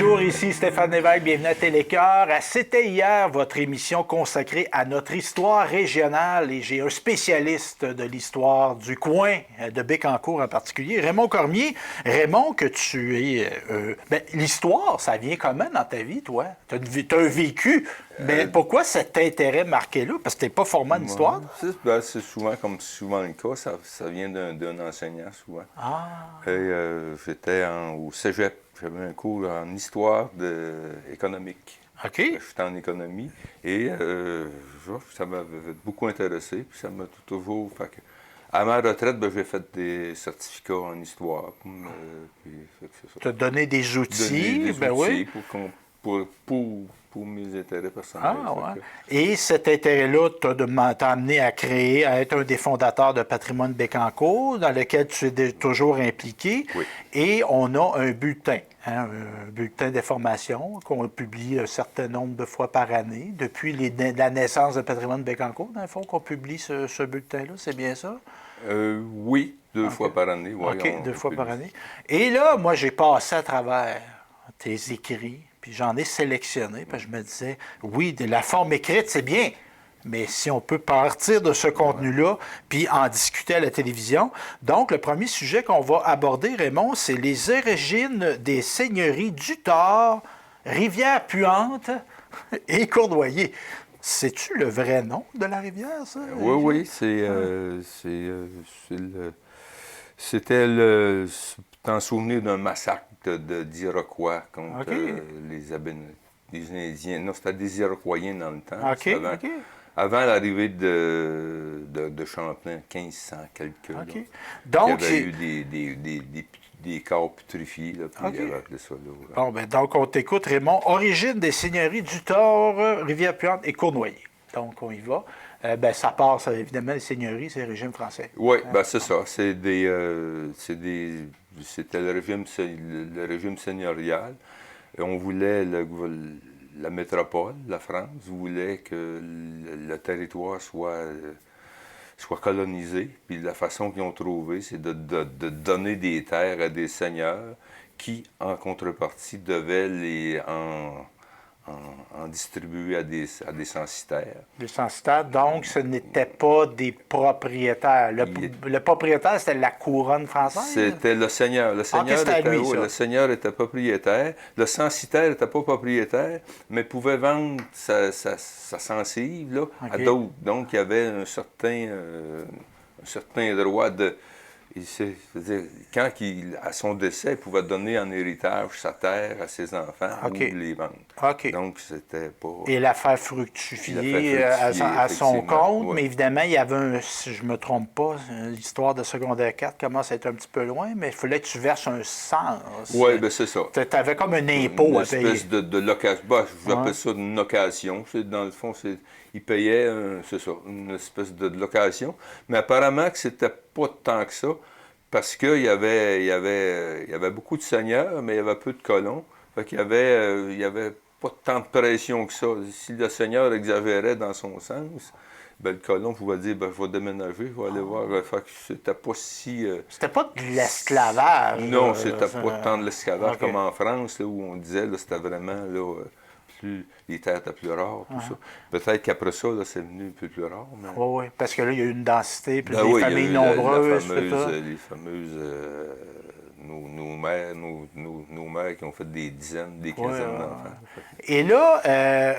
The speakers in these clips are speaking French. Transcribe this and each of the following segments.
Bonjour, ici Stéphane Lévesque, bienvenue à Télécœur. C'était hier votre émission consacrée à notre histoire régionale et j'ai un spécialiste de l'histoire du coin de Bécancour en particulier, Raymond Cormier. Raymond, que tu es... l'histoire, ça vient comment dans ta vie, toi? Tu as un vécu, mais pourquoi cet intérêt marqué là? Parce que tu n'es pas formé en histoire? C'est souvent, comme souvent le cas, ça vient d'un enseignant souvent. J'étais au cégep. J'avais un cours en histoire économique. OK. J'étais en économie et ça m'avait beaucoup intéressé. Puis ça m'a toujours. À ma retraite, j'ai fait des certificats en histoire. Tu as donné des outils. Des outils Oui. pour mes intérêts personnels. Ouais. Et cet intérêt-là t'a amené à créer, à être un des fondateurs de Patrimoine Bécancour, dans lequel tu es toujours impliqué. Oui. Et on a un bulletin, un bulletin d'information qu'on publie un certain nombre de fois par année, depuis la naissance de Patrimoine Bécancour, dans le fond, qu'on publie ce bulletin-là, c'est bien ça? Oui, deux fois par année. Oui, OK, deux fois par année. Et là, moi, j'ai passé à travers tes écrits, puis j'en ai sélectionné, parce que je me disais, oui, de la forme écrite, c'est bien, mais si on peut partir de ce contenu-là, puis en discuter à la télévision. Donc, le premier sujet qu'on va aborder, Raymond, c'est les origines des seigneuries du Thor, Rivière-Puante et Cournoyer. C'est-tu le vrai nom de la rivière, ça? Oui, c'était le... T'en souvenir d'un massacre d'Iroquois contre les Indiens. Non, c'était des Iroquois dans le temps. Avant l'arrivée de Champlain, 1500 quelques. Donc, il y avait eu des corps putréfiés. Donc, on t'écoute, Raymond. Origine des seigneuries du Thor, Rivière-Puante et Cournoyer. Donc, on y va. Ça passe, évidemment, les seigneuries, c'est le régime français. Oui, c'est ça. C'était le régime seigneurial. Et on voulait, la métropole, la France, voulait que le territoire soit colonisé. Puis la façon qu'ils ont trouvé, c'est de donner des terres à des seigneurs qui, en contrepartie, devaient les en distribuer à des censitaires. Des censitaires, donc ce n'étaient pas des propriétaires. Le propriétaire, c'était la couronne française? C'était le seigneur. Le seigneur était propriétaire. Le censitaire n'était pas propriétaire, mais pouvait vendre sa censive là, à d'autres. Donc, il y avait un certain droit de... Quand à son décès, il pouvait donner en héritage sa terre à ses enfants ou les vendre. Donc, c'était pas... Et la faire fructifier à son compte, mais évidemment, il y avait si je ne me trompe pas, l'histoire de secondaire 4 commence à être un petit peu loin, mais il fallait que tu verses un sens. Oui, bien c'est ça. Tu avais comme un impôt à payer. Une espèce de location. J'appelle ça une location. Dans le fond, il payait, une espèce de location. Mais apparemment que c'était pas tant que ça, parce qu'il y avait beaucoup de seigneurs, mais il y avait peu de colons. Fait qu'il y avait pas tant de pression que ça. Si le seigneur exagérait dans son sens, le colon pouvait dire, je vais déménager, je vais aller voir. Fait que c'était pas si... C'était pas de l'esclavage. Non, c'était pas tant de l'esclavage comme en France, là, où on disait, là, c'était vraiment... Là, les terres étaient plus rares, tout ça. Peut-être qu'après ça, là, c'est venu un peu plus rare. Mais... Oui, parce que là, il y a eu une densité, puis des familles nombreuses. Les fameuses nos mères qui ont fait des dizaines, des quinzaines d'enfants. Et là,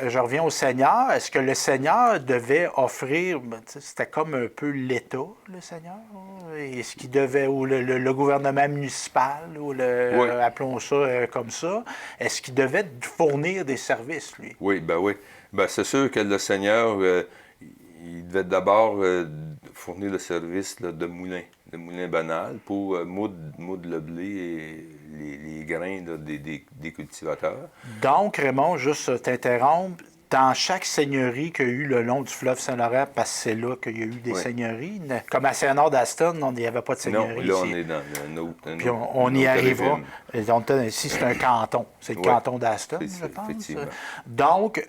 je reviens au Seigneur. Est-ce que le Seigneur devait offrir, c'était comme un peu l'État, le Seigneur? Est-ce qu'il devait, ou le gouvernement municipal, ou appelons ça comme ça, est-ce qu'il devait fournir des services, lui? Oui. C'est sûr que le Seigneur, il devait d'abord fournir le service là, de moulin banal pour moudre le blé et les grains là, des cultivateurs. Donc, Raymond, juste t'interrompre, dans chaque seigneurie qu'il y a eu le long du fleuve Saint-Laurent, parce que c'est là qu'il y a eu des seigneuries, comme à Saint-Nord d'Aston, il n'y avait pas de seigneurie. Non, là, on est dans un autre. Puis on y arrivera. Ici, c'est un canton. C'est le canton d'Aston, je pense. Effectivement. Donc,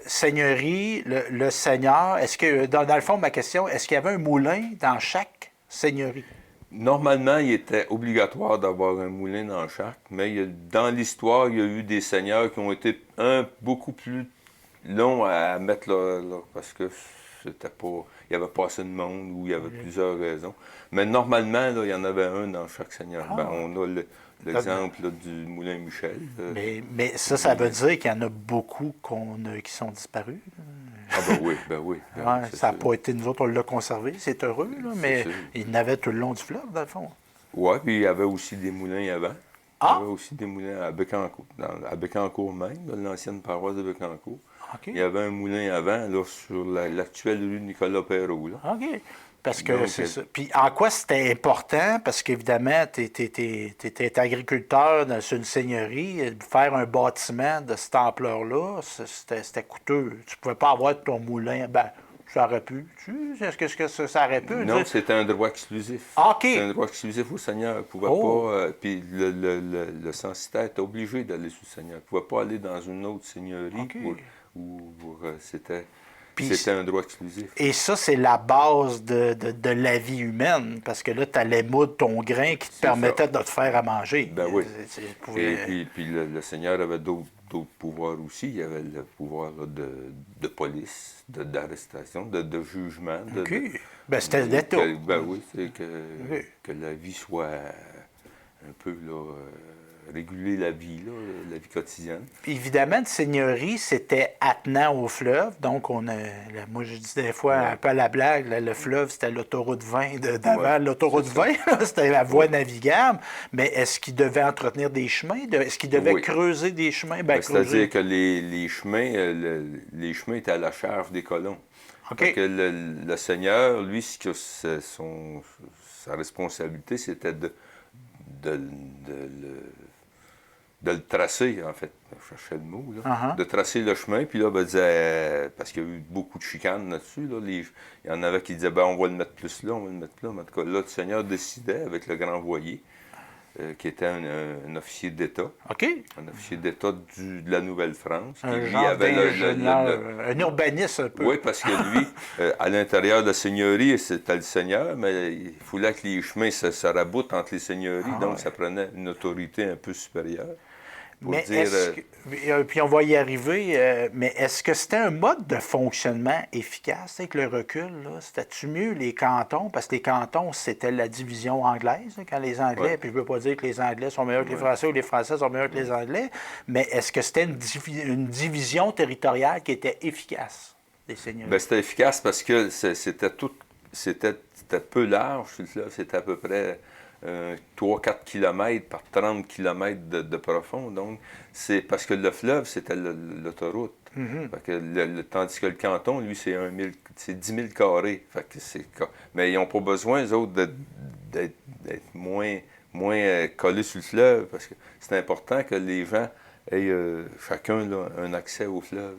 seigneurie, le seigneur, est-ce que, dans le fond, ma question, est-ce qu'il y avait un moulin dans chaque seigneurie? Normalement, il était obligatoire d'avoir un moulin dans chaque, mais dans l'histoire, il y a eu des seigneurs qui ont été beaucoup plus longs à mettre parce que c'était pas, il n'y avait pas assez de monde ou il y avait plusieurs raisons. Mais normalement, là, il y en avait un dans chaque seigneur. Ah. Ben, on a l'exemple là, du moulin Michel. Mais ça veut dire qu'il y en a beaucoup qui sont disparus. Ah ben oui. Ouais, ça n'a pas été, nous autres, on l'a conservé, c'est heureux, là, mais il y en avait tout le long du fleuve, dans le fond. Oui, puis il y avait aussi des moulins avant. Il y avait aussi des moulins à Bécancour, à Bécancour même, dans l'ancienne paroisse de Bécancour. Okay. Il y avait un moulin avant, là, sur l'actuelle rue Nicolas-Perrault. OK. Parce que c'est ça. Puis en quoi c'était important? Parce qu'évidemment, tu étais agriculteur sur une seigneurie. Faire un bâtiment de cette ampleur-là, c'était coûteux. Tu ne pouvais pas avoir ton moulin. Ben, ça aurait pu. Est-ce que ça aurait pu? Non, c'était un droit exclusif. OK. C'était un droit exclusif au seigneur. Il ne pouvait pas. Puis le censitaire était obligé d'aller sous le seigneur. Il ne pouvait pas aller dans une autre seigneurie c'était. C'était un droit exclusif. Et ça, c'est la base de la vie humaine, parce que là, tu allais moudre ton grain qui te permettait de te faire à manger. Ben oui. Et puis le Seigneur avait d'autres pouvoirs aussi. Il avait le pouvoir là, de police, d'arrestation, de jugement. C'était l'État. Ben oui, que la vie soit un peu là, réguler la vie quotidienne. Puis évidemment, de seigneurie, c'était attenant au fleuve. Donc, moi, je dis des fois un peu à la blague, le fleuve, c'était l'autoroute 20 d'avant. L'autoroute 20, c'était la voie navigable. Mais est-ce qu'il devait entretenir des chemins? Est-ce qu'il devait creuser des chemins? C'est-à-dire que les chemins étaient à la charge des colons. Okay. Que le Seigneur, lui, sa responsabilité, c'était de le tracer, en fait. Je cherchais le mot, là. De tracer le chemin. Puis là, parce qu'il y a eu beaucoup de chicanes là-dessus. Là, il y en avait qui disaient, on va le mettre plus là, on va le mettre là. Mais en tout cas, là, le Seigneur décidait avec le grand voyer, qui était un officier d'État. OK. Un officier d'État de la Nouvelle-France. Un urbaniste un peu. Oui, parce que lui, à l'intérieur de la seigneurie, c'était le Seigneur, mais il fallait que les chemins se raboutent entre les seigneuries, donc ça prenait une autorité un peu supérieure. Mais puis on va y arriver, mais est-ce que c'était un mode de fonctionnement efficace avec le recul? C'était-tu mieux les cantons? Parce que les cantons, c'était la division anglaise, quand les Anglais, puis je ne veux pas dire que les Anglais sont meilleurs que les Français ou les Français sont meilleurs que les Anglais, mais est-ce que c'était une division territoriale qui était efficace des seigneuries? Bien, c'était efficace parce que c'était peu large, c'était à peu près 3-4 km par 30 km de profond. Donc, c'est parce que le fleuve, c'était l'autoroute. Tandis que le canton, lui, c'est 10 000 carrés. Mais ils n'ont pas besoin, eux autres, d'être moins collés sur le fleuve, parce que c'est important que les gens aient chacun là, un accès au fleuve.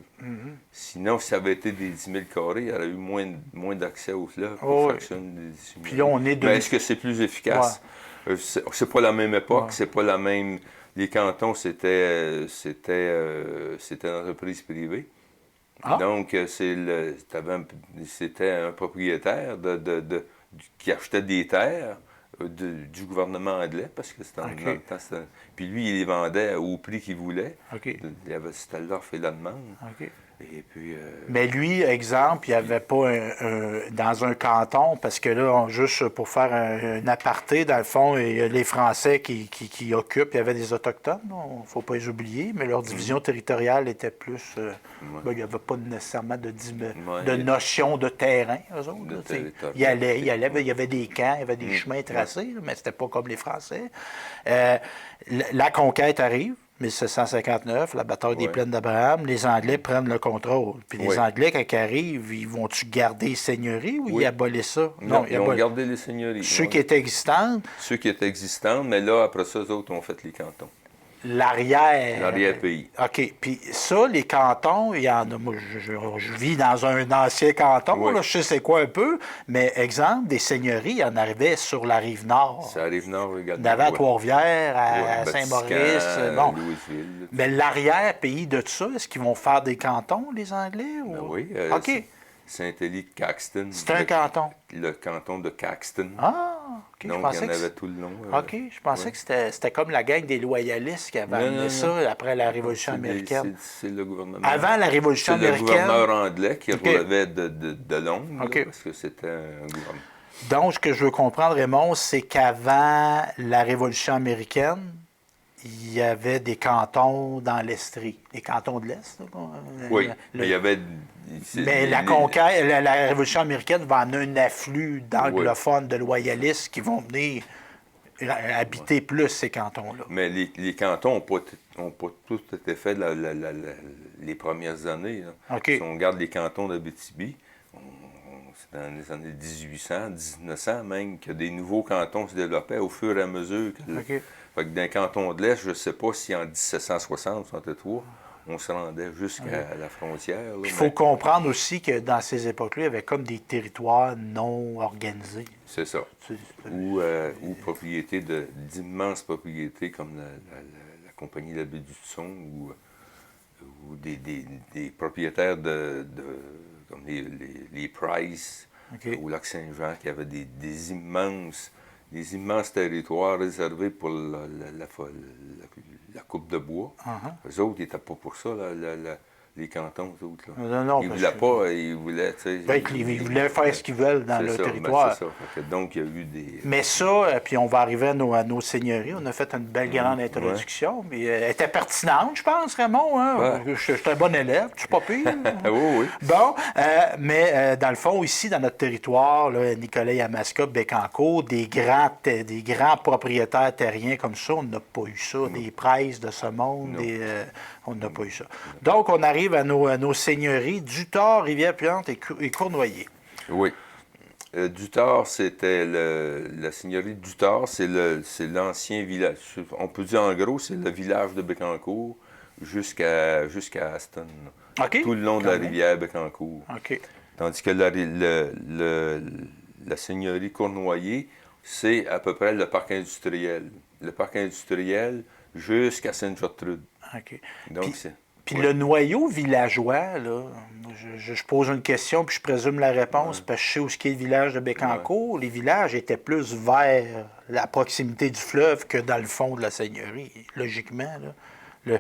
Sinon, si ça avait été des 10 000 carrés, il y aurait eu moins d'accès au fleuve pour chacune des 10 000. Puis là, Mais est-ce que c'est plus efficace? C'est pas la même époque, c'est pas la même... Les cantons, c'était une entreprise privée. Donc, c'était un propriétaire qui achetait des terres du gouvernement anglais, parce que c'était dans le temps. Puis lui, il les vendait au prix qu'il voulait. C'était l'offre et la demande. Et puis, Mais lui, exemple, il n'y avait pas dans un canton, parce que là, juste pour faire un aparté, dans le fond, il y a les Français qui occupent, il y avait des Autochtones, il ne faut pas les oublier, mais leur division territoriale était plus... il n'y avait pas nécessairement de notion de terrain, eux autres. Il y avait des camps, il y avait des chemins tracés, mais c'était pas comme les Français. La conquête arrive. 1759, la bataille des plaines d'Abraham, les Anglais prennent le contrôle. Puis les Anglais, quand ils arrivent, ils vont-tu garder les seigneuries ou ils abolissent ça? Non, ils ont gardé les seigneuries. Ceux qui étaient existantes? Ceux qui étaient existantes, mais là, après ça, eux autres ont fait les cantons. L'arrière-pays. OK. Puis ça, les cantons, il y en a. Moi, je vis dans un ancien canton, là, je sais c'est quoi un peu, mais exemple, des seigneuries, il y en arrivait sur la rive nord. C'est la rive nord également. D'avant Trois-Rivières à Saint-Maurice. Bon. Louisville. Mais l'arrière-pays de tout ça, est-ce qu'ils vont faire des cantons, les Anglais? Ou... Ben oui. OK. Saint-Élie-Caxton. C'est un canton. Le canton de Caxton. Ah, OK, Donc, je pensais il y en que avait tout le long. OK, je pensais que c'était comme la gang des loyalistes qui avait amené ça après la Révolution américaine. C'est le gouvernement. Avant la Révolution C'est le américaine. gouverneur anglais qui OK. relevait de Londres, OK. là, parce que c'était un gouvernement. Donc, ce que je veux comprendre, Raymond, c'est qu'avant la Révolution américaine, il y avait des cantons dans l'Estrie, les cantons de l'Est. Là, Oui, mais il y avait. mais la conquête, la Révolution américaine va amener un afflux d'anglophones, de loyalistes qui vont venir habiter plus ces cantons-là. Mais les cantons n'ont pas tous été faits les premières années. Là. OK. Si on regarde les cantons d'Abitibi, c'est dans les années 1800, 1900 même, que des nouveaux cantons se développaient au fur et à mesure. OK. Fait que dans les cantons de l'Est, je ne sais pas si en 1760, 63, on se rendait jusqu'à la frontière. Il faut comprendre aussi que dans ces époques-là, il y avait comme des territoires non organisés. C'est ça. Ou propriétés d'immenses propriétés comme la compagnie de la baie du Son ou des propriétaires comme les Price au Lac-Saint-Jean qui avaient des immenses territoires réservés pour la coupe de bois. Eux autres, ils n'étaient pas pour ça, les cantons, eux autres. Là. Non, ils ne voulaient pas, ils voulaient, tu sais... Ils voulaient faire ce qu'ils veulent dans le territoire. C'est ça. Donc, il y a eu des... Mais ça, puis on va arriver à nos seigneuries. On a fait une belle grande introduction. Mais elle était pertinente, je pense, Raymond. Hein? Je suis un bon élève, je suis pas pire. Oui. Bon, mais dans le fond, ici, dans notre territoire, là, Nicolet-Yamaska, Bécancour, des grands propriétaires terriens comme ça, on n'a pas eu ça. Des Price de ce monde, on n'a pas eu ça. Donc, on arrive à nos seigneuries, Duthor, Rivière-Puante et Cournoyer. Oui. Duthor, c'était la seigneurie de Duthor, c'est l'ancien village. On peut dire en gros, c'est le village de Bécancour jusqu'à Aston. Okay. Tout le long de la rivière Bécancour. Okay. Tandis que la seigneurie Cournoyer, c'est à peu près le parc industriel. Le parc industriel jusqu'à Sainte-Gertrude. OK. Donc, Puis le noyau villageois, là, je pose une question, puis je présume la réponse, parce que je sais où est le village de Bécancour. Les villages étaient plus vers la proximité du fleuve que dans le fond de la seigneurie, logiquement. Là.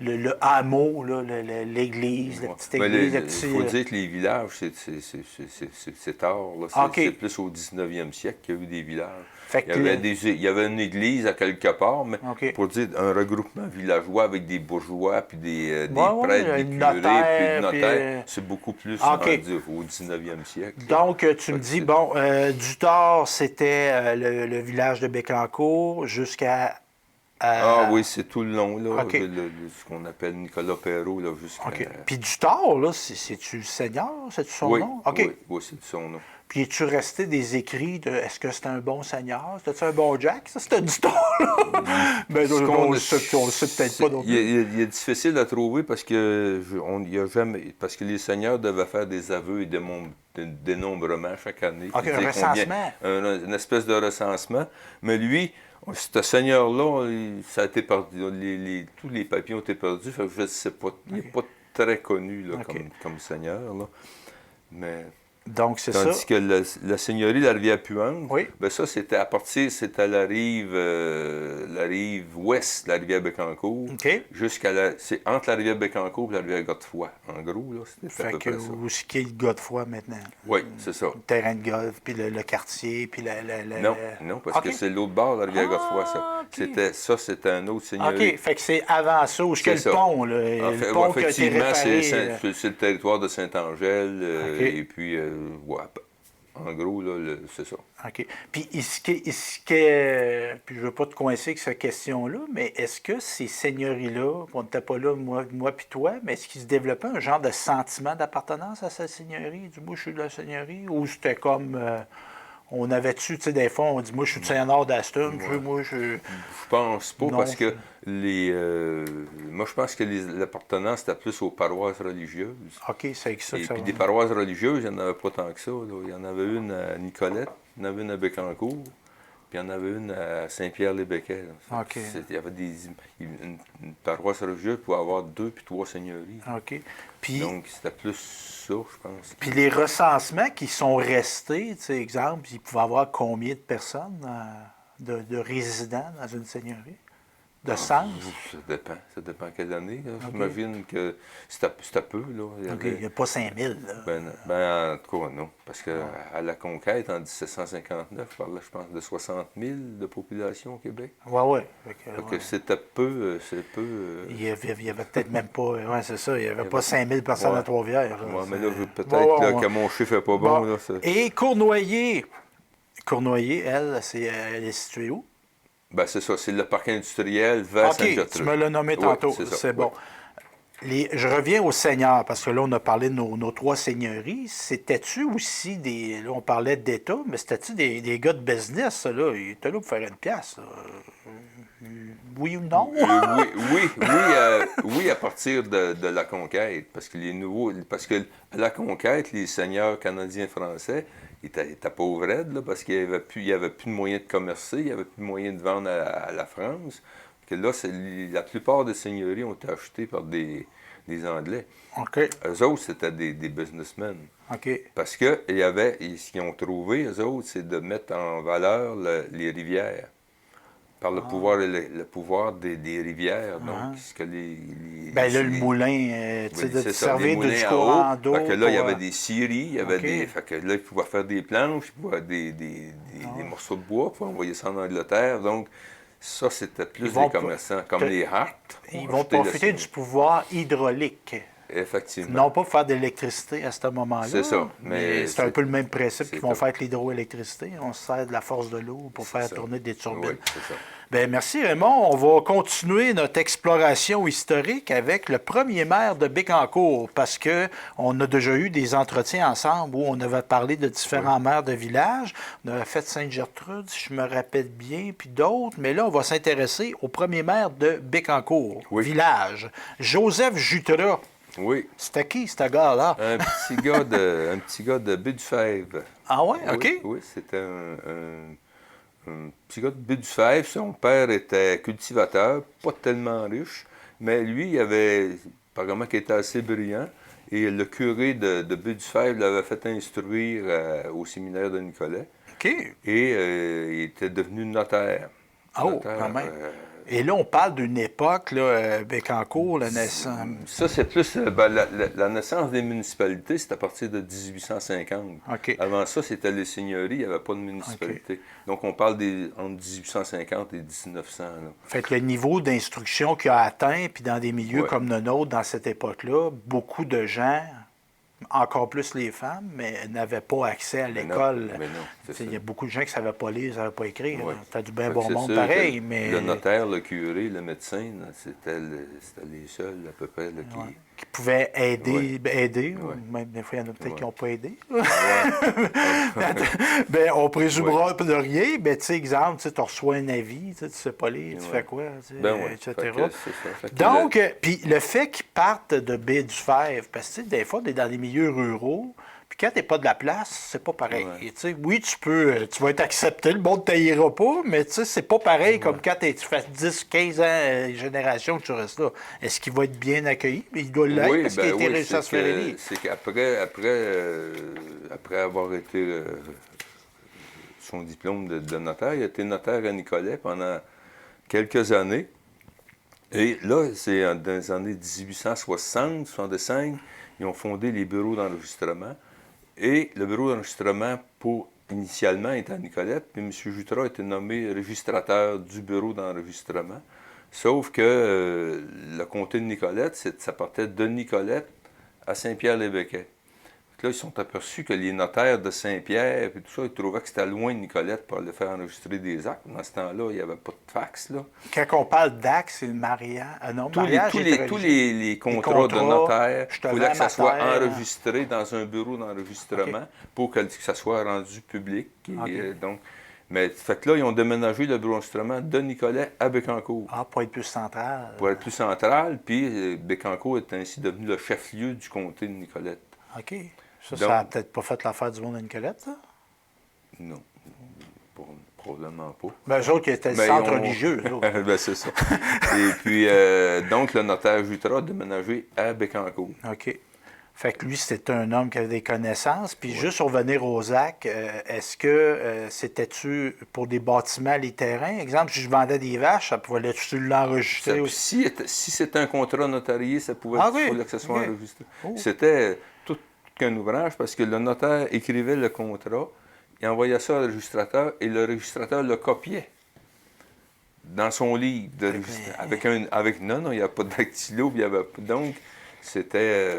Le hameau, là, l'église, la petite église. Il faut dire que les villages, c'est tard. C'est plus au 19e siècle qu'il y a eu des villages. Il y avait une église à quelque part, mais pour dire un regroupement villageois avec des bourgeois, puis des prêtres, des curés, puis des notaires, c'est beaucoup plus rendu au 19e siècle. Donc, tu me dis, Duthor, c'était le village de Bécancour jusqu'à... oui, c'est tout le long, là, ce qu'on appelle Nicolas Perrault, là, jusqu'à... OK. Puis Duthor, là, c'est-tu le seigneur? C'est-tu son nom? Oui, c'est son nom. Puis es-tu resté des écrits de est-ce que c'était un bon seigneur? C'était-tu un bon Jack? Ça, c'était Duthor, là? Ben, on le sait peut-être pas. Il est difficile à trouver parce que parce que les seigneurs devaient faire des aveux et des dénombrements chaque année. OK, un recensement. Une espèce de recensement. Mais lui... Ce seigneur-là, ça a été perdu. Tous les papiers ont été perdus. Fait que je ne sais pas. Il n'est pas très connu là, comme seigneur. Là. Mais, donc, c'est ça. Tandis que la seigneurie de la Rivière-Puante, ben ça, c'était la rive ouest de la rivière Bécancour. C'est entre la rivière Bécancour et la rivière Godefroy. En gros, là, c'était à peu près ça. Où est-ce qu'il y a le Godefroy maintenant? Oui, c'est ça. Le terrain de golf, puis le quartier, puis Non, parce que c'est l'autre bord de la rivière Godefroy, ça. C'était un autre seigneurie. OK, fait que c'est avant ça, où est-ce qu'il y a le pont, là. Le pont qui a été réparé. C'est le territoire de Saint-Angèle, et puis... en gros, là, c'est ça. OK. Puis, puis je ne veux pas te coincer avec cette question-là, mais est-ce que ces seigneuries-là, on n'était pas là, moi puis toi, mais est-ce qu'il se développait un genre de sentiment d'appartenance à cette seigneurie? Du moi, je suis de la seigneurie? Ou c'était comme... on avait-tu, tu sais, des fois, on dit, moi, je suis du Saint-Nord d'Aston, moi, je... Je pense pas, parce que moi, je pense que l'appartenance, c'était plus aux paroisses religieuses. OK, c'est ça que ça va. Et puis des paroisses religieuses, il n'y en avait pas tant que ça. Là. Il y en avait une à Nicolette, il y en avait une à Bécancour, puis il y en avait une à Saint-Pierre-les-Béquets. OK. Il y avait une paroisse religieuse pour avoir 2 puis 3 seigneuries. OK. Puis, Donc, c'était plus ça, je pense. puis les recensements qui sont restés, tu sais, exemple, il pouvait y avoir combien de personnes, de résidents dans une seigneurie? De sens? Ça dépend. Ça dépend quelle année. Là. OK. J'imagine que c'était peu. Là. OK. Il n'y a pas 5000, là. En tout cas, non. Parce qu'à la conquête, en 1759, je parlais, je pense, de 60 000 de population au Québec. Oui. Donc, c'était peu. Il y avait peut-être même pas. Oui, c'est ça. Il n'y avait pas 5000 personnes à Trois-Rivières. Là. Ouais, mais là, peut-être que mon chiffre n'est pas bon. Là, Et Cournoyer. Cournoyer, elle est située où? Ben, c'est ça, c'est le parc industriel vers Saint-Gertrude. Tu me l'as nommé tantôt, c'est bon. Je reviens au Seigneur, parce que là, on a parlé de nos 3 seigneuries. C'était-tu aussi des... Là, on parlait d'État, mais c'était-tu des gars de business, ça, là? Ils étaient là pour faire une pièce, là. Oui ou non? Oui, à partir de la conquête, parce que à la conquête, les seigneurs canadiens-français, ils étaient pauvres raides, là, parce qu'il n'y avait plus de moyens de commercer, il n'y avait plus de moyens de vendre à la France. Que là, la plupart des seigneuries ont été achetées par des Anglais. OK. Eux autres, c'était des businessmen. OK. Parce que ce qu'ils ont trouvé, eux autres, c'est de mettre en valeur les rivières. Par le pouvoir des rivières. Donc, ce que le moulin, tu sais, de te servir du courant d'eau. Fait que là, il y avait des scieries, il y avait fait que là, ils pouvaient faire des planches, ils pouvaient des morceaux de bois pour envoyer ça en Angleterre. Donc, ça, c'était plus des commerçants, comme les Hart. Ils vont profiter du pouvoir hydraulique. Effectivement. Non pas pour faire de l'électricité à ce moment-là. C'est ça. Mais c'est un peu le même principe qu'ils vont faire avec l'hydroélectricité. On se sert de la force de l'eau pour faire tourner des turbines. Oui, c'est ça. Bien, merci Raymond. On va continuer notre exploration historique avec le premier maire de Bécancour parce qu'on a déjà eu des entretiens ensemble où on avait parlé de différents maires de villages. On avait fait Sainte-Gertrude, si je me rappelle bien, puis d'autres. Mais là, on va s'intéresser au premier maire de Bécancour, village, Joseph Jutras. Oui. C'était qui, ce gars-là? Un petit gars de Baie-du-Fèvre. Ah ouais? OK. Oui, c'était un petit gars de Baie-du-Fèvre. Son père était cultivateur, pas tellement riche, mais lui, il avait, apparemment, qu'il était assez brillant. Et le curé de Baie-du-Fèvre l'avait fait instruire au séminaire de Nicolet. OK. Et il était devenu notaire. Quand même. Et là, on parle d'une époque, là, Bécancour, la naissance. Ça, c'est plus. La naissance des municipalités, c'est à partir de 1850. OK. Avant ça, c'était les seigneuries, il n'y avait pas de municipalité. Okay. Donc, on parle entre 1850 et 1900. Là. Fait que le niveau d'instruction qu'il a atteint, puis dans des milieux comme le nôtre, dans cette époque-là, beaucoup de gens, encore plus les femmes, mais n'avaient pas accès à l'école. Il y a beaucoup de gens qui ne savaient pas lire, ne savaient pas écrire. C'était du bien bon monde pareil, mais... Le notaire, le curé, le médecin, c'était les seuls à peu près là, qui pouvaient aider. Même des fois, il y en a peut-être qui n'ont pas aidé. Ben, on présumera de rien, mais tu sais, exemple, tu reçois un avis, tu ne sais pas lire, tu fais quoi, etc. Donc, puis le fait qu'ils partent de Baie-du-Fèvre, parce que des fois, on est dans des milieux ruraux, puis quand tu n'es pas de la place, c'est pas pareil. Oui, tu vas être accepté, le monde ne taillera pas, mais c'est pas pareil comme quand tu fais 10, 15 ans, génération que tu restes là. Est-ce qu'il va être bien accueilli? Il doit l'être parce qu'il a été réussi à se faire élire. C'est qu'après avoir été son diplôme de notaire, il a été notaire à Nicolet pendant quelques années. Et là, c'est dans les années 1860, 65, ils ont fondé les bureaux d'enregistrement. Et le bureau d'enregistrement, initialement, était à Nicolet, puis M. Jutras a été nommé registrateur du bureau d'enregistrement. Sauf que le comté de Nicolette, ça partait de Nicolette à Saint-Pierre-les-Béquets. Là, ils sont aperçus que les notaires de Saint-Pierre et tout ça, ils trouvaient que c'était loin de Nicolette pour aller faire enregistrer des actes. Dans ce temps-là, il n'y avait pas de fax. Là. Quand on parle d'actes, c'est le mariage. Tous les contrats de notaire, il fallait que ça soit enregistré dans un bureau d'enregistrement pour que ça soit rendu public. Mais fait que là, ils ont déménagé le bureau d'enregistrement de Nicolet à Bécancour. Pour être plus central. Pour être plus central, puis Bécancour est ainsi devenu le chef-lieu du comté de Nicolette. Ça n'a peut-être pas fait l'affaire du monde de Nicolette, ça? Non. Probablement pas. Ben, eux autres, ils étaient le Ben, centre religieux, eux autres. Ben, c'est ça. Et puis, donc, le notaire Jutras a déménagé à Bécancour. OK. Fait que lui, c'était un homme qui avait des connaissances. Puis juste pour revenir aux ZAC, est-ce que c'était-tu pour des bâtiments, les terrains? Exemple, si je vendais des vaches, ça pouvait-tu l'enregistrer aussi? Si c'était un contrat notarié, ça pouvait Ah être oui, sur l'accessoire ok. enregistré. Oh. C'était tout qu'un ouvrage parce que le notaire écrivait le contrat, il envoyait ça au registrateur et le registrateur le copiait dans son livre de non, il n'y a pas de dactylo, il y avait donc c'était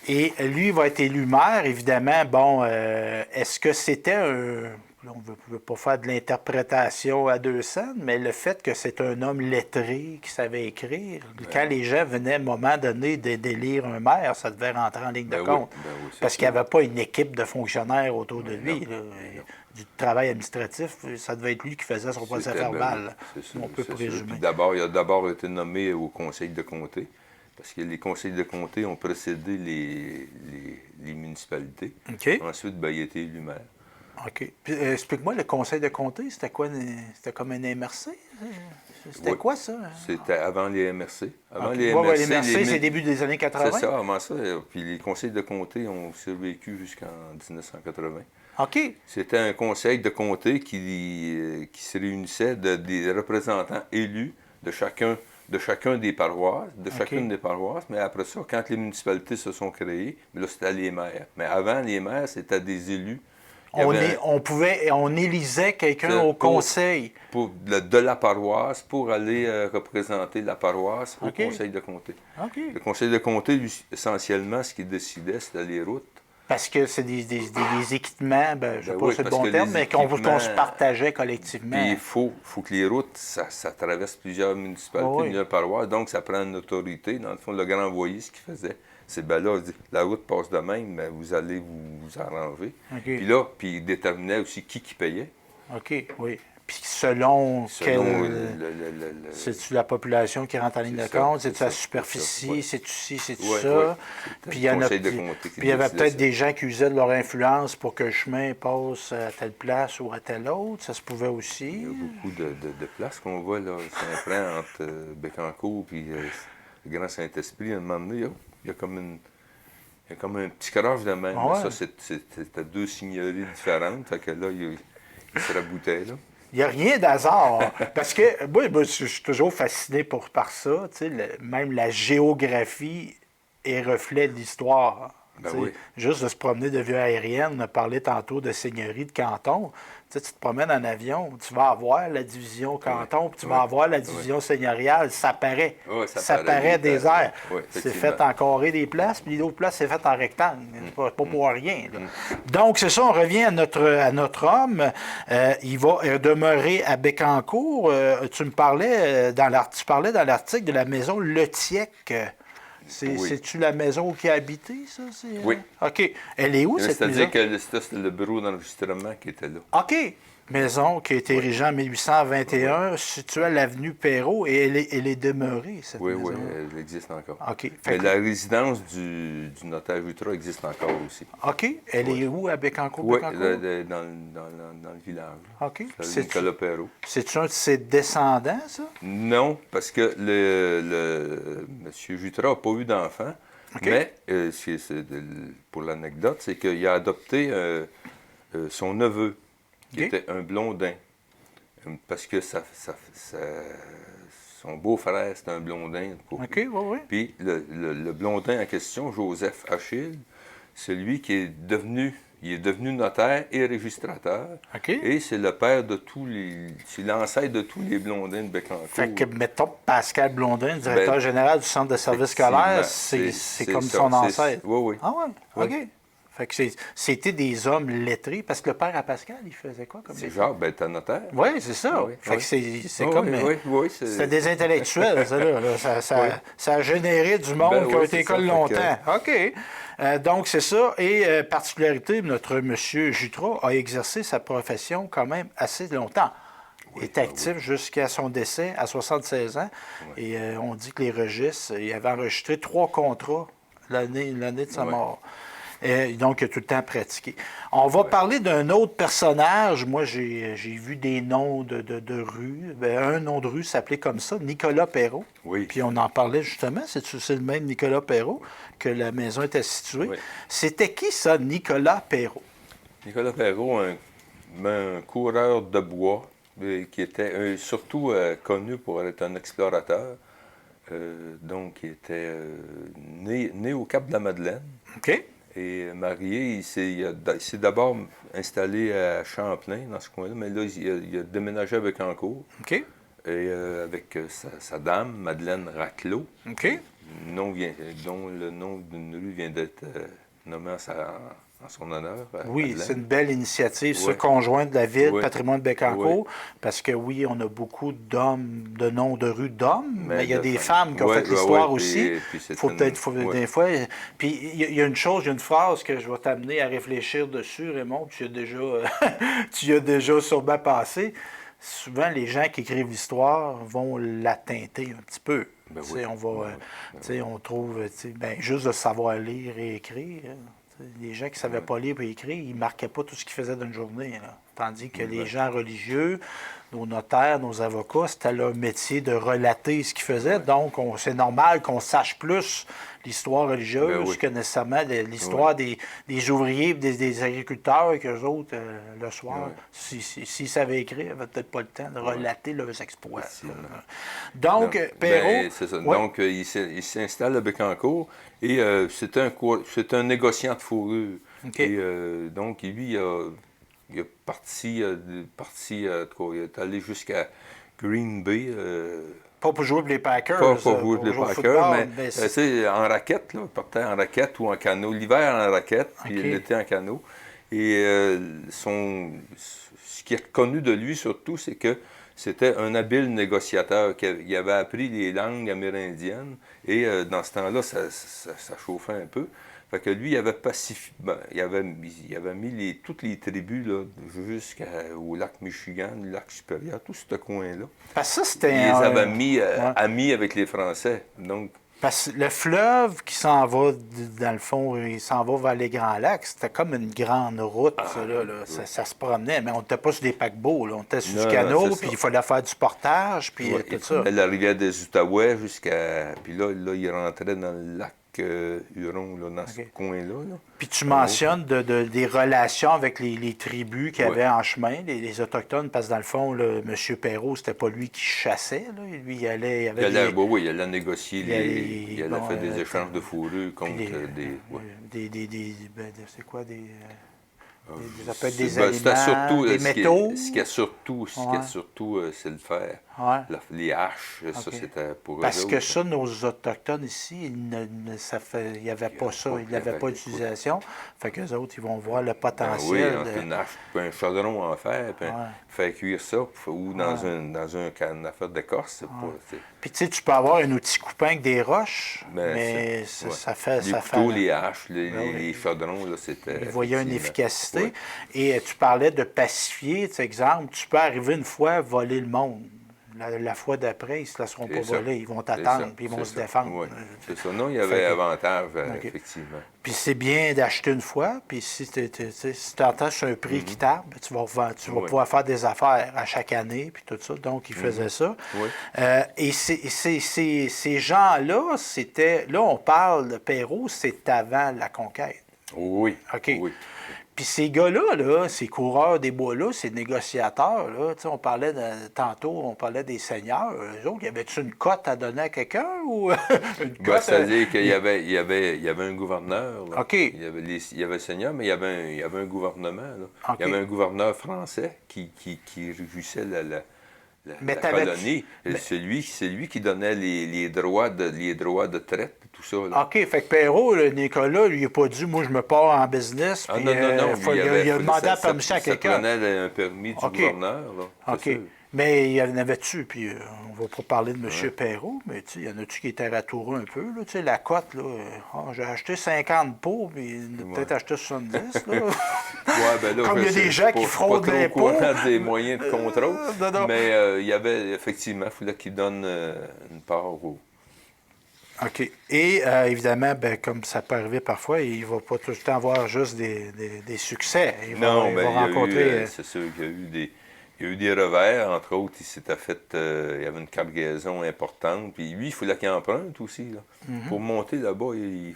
Et lui, il va être élu maire, évidemment. Bon, est-ce que c'était un... On ne veut pas faire de l'interprétation à deux scènes, mais le fait que c'est un homme lettré qui savait écrire, quand les gens venaient à un moment donné d'élire un maire, ça devait rentrer en ligne de compte. Oui, Parce qu'il n'y avait pas une équipe de fonctionnaires autour de lui. Là. Du travail administratif, ça devait être lui qui faisait son procès verbal. On peut présumer. D'abord, il a d'abord été nommé au conseil de comté. Parce que les conseils de comté ont précédé les municipalités. OK. Ensuite, ben, il a été élu maire. OK. Puis, explique-moi, le conseil de comté, c'était quoi? C'était comme un MRC? C'était quoi, ça? C'était avant les MRC. Avant OK. les Ouais, MRC, les MRC, c'est début des années 80? C'est ça, avant ça. Puis les conseils de comté ont survécu jusqu'en 1980. OK. C'était un conseil de comté qui se réunissait des représentants élus de chacune des paroisses, chacune des paroisses, mais après ça, quand les municipalités se sont créées, là, c'était les maires. Mais avant, les maires, c'était des élus. On élisait quelqu'un au conseil. De la paroisse pour aller représenter la paroisse au conseil de comté. OK. Le conseil de comté, lui, essentiellement, ce qu'il décidait, c'était les routes. Parce que c'est des équipements, je ne sais pas si c'est le bon terme, mais qu'on se partageait collectivement. Puis il faut que les routes, ça traverse plusieurs municipalités, plusieurs paroisses, donc ça prend une autorité. Dans le fond, le grand envoyé, ce qu'il faisait, c'est là, il dit, la route passe de même, mais vous allez vous arranger. Okay. Puis là, il déterminait aussi qui payait. OK, oui. Puis selon c'est-tu la population qui rentre en ligne de compte? C'est-tu la superficie? C'est-tu ci? C'est-tu ça? Puis il y avait peut-être des gens qui usaient de leur influence pour que le chemin passe à telle place ou à telle autre. Ça se pouvait aussi. Il y a beaucoup de places qu'on voit, là. Saint-Prend entre Bécancour et le Grand Saint-Esprit. À un moment donné, il y a comme un petit croche de même. Ah ouais. Ça, c'était deux seigneuries différentes. Fait que là, il se raboutait, là. Il n'y a rien d'hasard. Parce que moi, je suis toujours fasciné par ça. Même la géographie est reflet de l'histoire. Oui. Juste de se promener de vue aérienne, on a parlé tantôt de seigneurie, de canton. Tu te promènes en avion, tu vas avoir la division canton, puis tu vas avoir la division seigneuriale. Ça paraît. Ça paraît des airs. C'est fait en carré des places, puis d'autres places, c'est fait en rectangle. Pas pour rien. Donc, c'est ça, on revient à notre homme. Il va demeurer à Bécancour. Tu parlais dans l'article de la maison Le Tiec. C'est-tu la maison qui a habité, ça? Oui. OK. Elle est où, cette maison? C'est-à-dire que c'était le bureau d'enregistrement qui était là. OK. Maison qui a été érigée en 1821, située à l'avenue Perrault, et elle est demeurée, cette maison. Oui, elle existe encore. OK. Mais la résidence du notaire Jutras existe encore aussi. OK. Elle est où, à Bécancour? Oui, dans le village. OK. C'est Nicolas Perrault. C'est-tu un de ses descendants, ça? Non, parce que le M. Jutras n'a pas eu d'enfant. Okay. Mais, pour l'anecdote, c'est qu'il a adopté son neveu, qui était un blondin. Parce que son beau-frère, c'était un blondin. OK, oui. Puis le blondin en question, Joseph Achille, c'est lui qui est devenu notaire et registrateur. Okay. Et c'est le père de c'est l'ancêtre de tous les blondins de Bécancour. Fait que, mettons, Pascal Blondin, directeur général du centre de service scolaire, c'est comme son ancêtre. Oui. Ah ouais? OK. Fait que c'était des hommes lettrés, parce que le père à Pascal, il faisait quoi comme c'est genre, t'es notaire. Oui, c'est ça. Fait que c'est comme... c'était des intellectuels, ça, là. Ça a généré du monde qui a été école longtemps. OK. Donc, c'est ça. Et particularité, notre M. Jutras a exercé sa profession quand même assez longtemps. Il est actif jusqu'à son décès à 76 ans. Et on dit que les registres, il avait enregistré 3 contrats l'année de sa mort. Donc, il a tout le temps pratiqué. On va parler d'un autre personnage. Moi, j'ai vu des noms de rues. Un nom de rue s'appelait comme ça, Nicolas Perrault. Oui. Puis on en parlait justement. C'est le même Nicolas Perrault que la maison était située. Oui. C'était qui ça, Nicolas Perrault? Nicolas Perrault, un coureur de bois qui était surtout connu pour être un explorateur. Donc, il était né au Cap-de-la-Madeleine. OK. Et marié, il s'est d'abord installé à Champlain, dans ce coin-là, mais là, il a déménagé à Bécancour. OK. Et avec sa dame, Madeleine Raclot, OK. dont le nom d'une rue vient d'être nommé en son honneur. Oui, Madeleine. c'est une belle initiative, ça, Oui. conjointe de la ville, Oui. patrimoine de Bécancour, Oui. parce que oui, on a beaucoup d'hommes, de noms de rues d'hommes, mais il y a de des femmes. femmes qui ont Oui, fait l'histoire oui, aussi. puis c'est Faut peut-être, oui. des fois. Puis il y a une chose, il y a une phrase que je vais t'amener à réfléchir dessus, Raymond, tu y as déjà sûrement passé. Souvent, les gens qui écrivent l'histoire vont la teinter un petit peu. Ben Tu sais, oui. on va, Ben tu sais, on trouve, tu sais, ben, juste de savoir lire et écrire. Les gens qui ne savaient pas lire et écrire, ils ne marquaient pas tout ce qu'ils faisaient d'une journée. Là. Tandis que les gens religieux, nos notaires, nos avocats, c'était leur métier de relater ce qu'ils faisaient. Donc, c'est normal qu'on sache plus l'histoire religieuse que nécessairement l'histoire des ouvriers et des agriculteurs qu'eux autres, le soir, s'ils savaient écrire, ils n'avaient peut-être pas le temps de relater leurs exploits. Donc, Perrault... c'est ça. Donc, il s'installe à Bécancour et c'est un négociant de fourrure. Okay. Et donc, lui, il est parti, il est allé jusqu'à Green Bay. Pas pour jouer pour les Packers. Pas pour jouer pour les Packers, mais c'est en raquette, là. Il partait en raquette ou en canot. L'hiver en raquette, puis l'été en canot. Et ce qui est connu de lui surtout, c'est que c'était un habile négociateur. Il avait appris les langues amérindiennes. Et dans ce temps-là, ça chauffait un peu. Fait que lui, il avait pacifié, il avait mis toutes les tribus là, jusqu'au lac Michigan, le lac supérieur, tout ce coin-là. Parce que ça, c'était... Il les avait mis amis avec les Français. Donc, parce que le fleuve qui s'en va, dans le fond, il s'en va vers les Grands Lacs, c'était comme une grande route, ça se promenait, mais on n'était pas sur des paquebots, là. On était sur du canot, puis il fallait faire du portage, puis tout ça. La rivière des Outaouais jusqu'à... Puis là, il rentrait dans le lac Huron, là, dans ce coin-là. Là. Puis tu mentionnes des relations avec les tribus qu'il y avait en chemin, les Autochtones, parce que dans le fond, M. Perrault, c'était pas lui qui chassait. Là. Lui, il allait... il allait négocier, il allait faire des échanges de fourrure contre c'est quoi, ça peut être des aliments, des métaux. Ce qu'il y a surtout, c'est le fer. Ouais. Les haches, ça, c'était pour eux. Parce que ça, nos Autochtones ici, il n'y avait pas ça, il n'avaient pas d'utilisation. Fait qu'eux autres, ils vont voir le potentiel. Oui, une hache, puis un chaudron en fer, puis faire cuire ça, ou dans une affaire d'écorce. Puis tu sais, tu peux avoir un outil coupant avec des roches, mais ça fait... Les couteaux, les haches, les chaudrons, là, c'était... Il voyait une efficacité. Ouais. Et tu parlais de pacifier, exemple, tu peux arriver une fois à voler le monde. La fois d'après, ils ne se laisseront pas voler. Ils vont t'attendre, puis ils vont se défendre. Oui, c'est ça. Non, il y avait avantage, effectivement. Puis c'est bien d'acheter une fois, puis si tu entends sur un prix équitable, tu vas pouvoir faire des affaires à chaque année, puis tout ça. Donc, ils faisaient ça. Oui. Et ces gens-là, c'était... Là, on parle de Perrault, c'est avant la conquête. Oui. OK. Oui. Puis ces gars-là, ces coureurs des bois-là, ces négociateurs, là, on parlait tantôt, on parlait des seigneurs. Eux autres, y avait-tu une cote à donner à quelqu'un ou une cote? C'est-à-dire qu'il y avait un gouverneur. Là. OK. Il y avait le seigneur, mais il y avait un gouvernement. Là. Okay. Il y avait un gouverneur français qui régissait la colonie. C'est lui qui donnait les droits de traite. Tout ça, là. OK. Fait que Perrault, Nicolas, lui, il n'a pas dit, moi, je me pars en business. Puis, non. Il a demandé la permission à quelqu'un. Il prenait un permis du gouverneur. Là, OK. Mais il y en avait-tu, puis on va pas parler de M. Perrault, mais il y en a-tu qui étaient ratoureux un peu, là, la cote, là, j'ai acheté 50 pots, puis peut-être acheté 70, là. Là comme il y a des gens qui fraudent l'impôt. Des moyens de contrôle, mais il y avait, effectivement, il fallait qu'il donne une part OK. Et évidemment, ben, comme ça peut arriver parfois, il ne va pas tout le temps avoir juste des succès. Non, Il ben, va il y a eu, rencontrer. c'est sûr qu'il y a eu il y a eu des revers, entre autres, il s'était fait, il y avait une cargaison importante, puis lui, il fallait qu'il emprunte aussi, là. Pour monter là-bas, il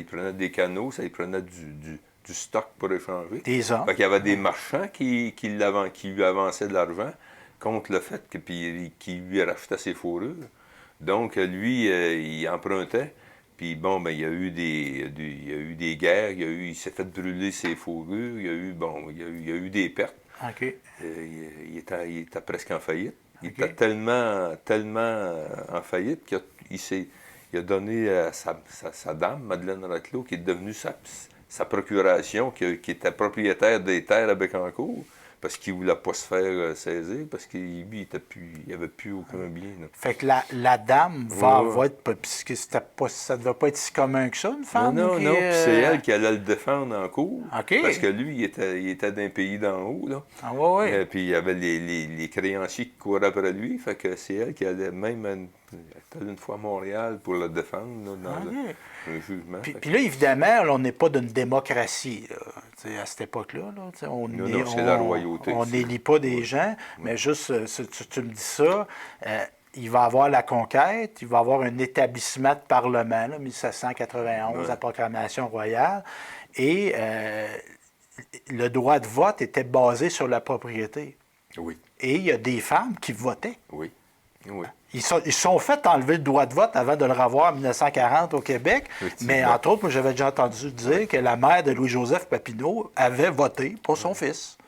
prenait des canaux, ça, il prenait du stock pour échanger. Des hommes. Fait qu'il y avait des marchands qui lui avançaient de l'argent contre le fait qu'il lui rachetaient ses fourrures. Donc, lui, il empruntait. Puis bon, ben, il y a eu il y a eu des guerres, il s'est fait brûler ses fourrures, il y a eu des pertes. OK. Il était presque en faillite. Il OK. était tellement en faillite il a donné à sa dame, Madeleine Raclot, qui est devenue sa procuration, qui était propriétaire des terres à Bécancour, parce qu'il ne voulait pas se faire saisir, parce qu'il n'avait plus aucun bien. Là. Fait que la dame va Ouais. être. Puisque ça ne devait pas être si commun que ça, une femme. Non, qui, non, puis c'est elle qui allait le défendre en cours. OK. Parce que lui, il était d'un pays d'en haut, là. Ah, oui, oui. Puis il y avait les créanciers qui couraient après lui. Fait que c'est elle qui allait même une fois à Montréal pour le défendre là, dans OK. le jugement. Puis là, évidemment, là, on n'est pas d'une démocratie là, à cette époque-là. Là, Non, c'est la royauté. On n'élit pas des gens, mais juste, tu me dis ça, il va y avoir la conquête, il va y avoir un établissement de parlement, là, 1791, la proclamation royale, et le droit de vote était basé sur la propriété. Oui, Et il y a des femmes qui votaient. oui, oui. Ils sont fait enlever le droit de vote avant de le revoir en 1940 au Québec. Mais entre autres, moi, j'avais déjà entendu dire que la mère de Louis-Joseph Papineau avait voté pour son fils.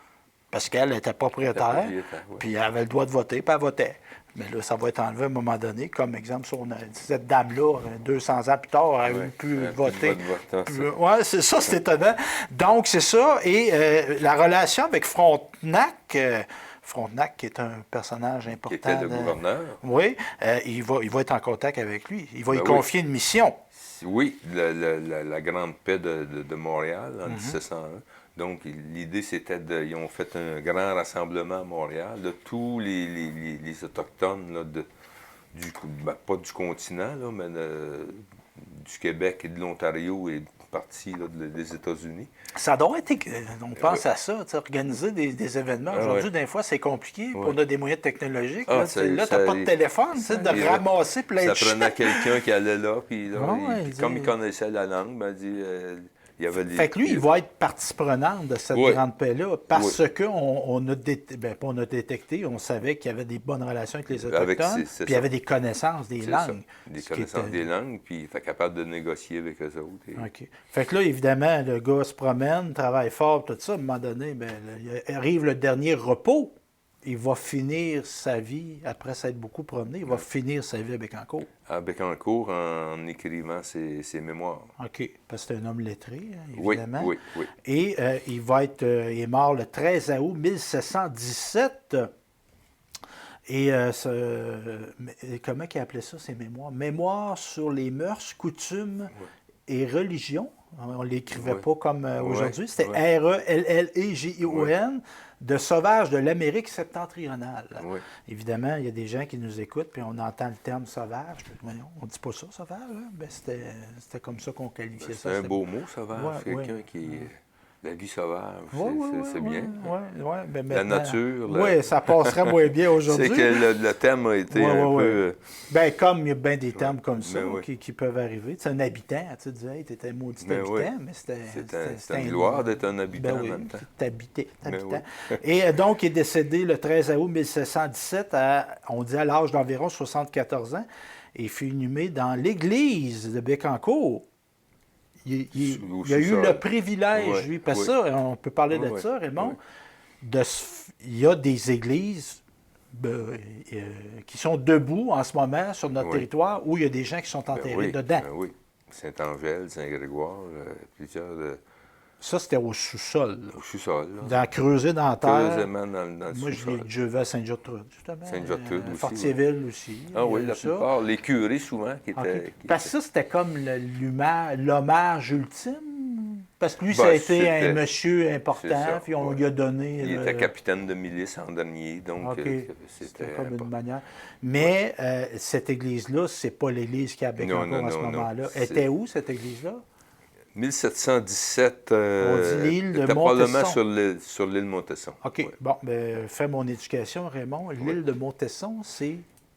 Parce qu'elle était propriétaire, oui. puis elle avait le droit de voter, puis elle votait. Mais là, ça va être enlevé à un moment donné. Comme exemple, cette dame-là, 200 ans plus tard, elle a pu voter. Oui, c'est ça, c'est étonnant. Donc, c'est ça. Et la relation avec Frontenac... Frontenac, qui est un personnage important. Qui était le gouverneur. Oui, il va être en contact avec lui. Il va lui confier une mission. Oui, la Grande Paix de Montréal en 1701. Donc, l'idée, c'était ils ont fait un grand rassemblement à Montréal de tous les Autochtones, là, pas du continent, là, mais du Québec et de l'Ontario et partie là, des États-Unis. Ça doit être, on pense à ça, organiser des événements. Aujourd'hui, des fois, c'est compliqué. On a des moyens technologiques. Là, tu n'as pas de téléphone, de ramasser plein de Ça prenait quelqu'un qui allait là, puis comme il dit... connaissait la langue, ben, il y avait Fait que lui, il va être partie prenante de cette grande paix-là parce qu'on a, on a détecté, on savait qu'il y avait des bonnes relations avec les Autochtones, puis il y avait des connaissances des langues. Des connaissances des langues, puis il était capable de négocier avec eux autres. OK. Fait que là, évidemment, le gars se promène, travaille fort, tout ça. À un moment donné, il arrive le dernier repos. Il va finir sa vie, après s'être beaucoup promené, il va finir sa vie à Bécancour. À Bécancour, en écrivant ses mémoires. OK. Parce que c'est un homme lettré, évidemment. Oui. Et il est mort le 13 août 1717. Et comment il appelait ça, ses mémoires? Mémoires sur les mœurs, coutumes et religions. On ne l'écrivait pas comme aujourd'hui. C'était Rellegion, de Sauvages de l'Amérique septentrionale. Oui. Évidemment, il y a des gens qui nous écoutent, puis on entend le terme sauvage. Voyons, on ne dit pas ça, sauvage. Hein? Ben, c'était comme ça qu'on qualifiait ça. C'est un beau mot, sauvage. Quelqu'un qui... La vie sauvage, c'est bien. La nature. Oui, ça passerait moins bien aujourd'hui. C'est que le thème a été un peu... Bien, comme il y a bien des termes comme ça qui peuvent arriver. C'est un habitant, tu disais, hey, tu étais un maudit habitant, mais c'était une gloire d'être un habitant en même temps. T'habitais. Et donc, il est décédé le 13 août 1717, on dit à l'âge d'environ 74 ans, et il fut inhumé dans l'église de Bécancour. Il a eu le privilège, lui, parce que ça, on peut parler de ça, Raymond, il y a des églises qui sont debout en ce moment sur notre territoire où il y a des gens qui sont enterrés dedans. Oui, Saint-Angèle, Saint-Grégoire, plusieurs... Ça, c'était au sous-sol. Au sous-sol. Creusé dans la terre. Creusément dans le Moi, je l'ai déjà vu à Sainte-Gertrude, justement. Sainte-Gertrude aussi. Fortierville aussi. Ah oui, la plupart. Les curés, souvent, qui étaient... Parce que ça, c'était comme l'hommage ultime, Parce que lui, ça a été un monsieur c'est important, ça, puis on ouais. lui a donné... Il était capitaine de milice en dernier, donc OK. c'était Comme une important. manière. Mais cette église-là, c'est pas l'église qui est à Non, Bécancour non, en ce non, non. moment-là. C'est- Était où, cette église-là? 1717, On dit l'île de était probablement Montesson. sur l'île Montesson. OK. Ouais. Bon, ben, fais mon éducation, Raymond. L'île de Montesson, c'est...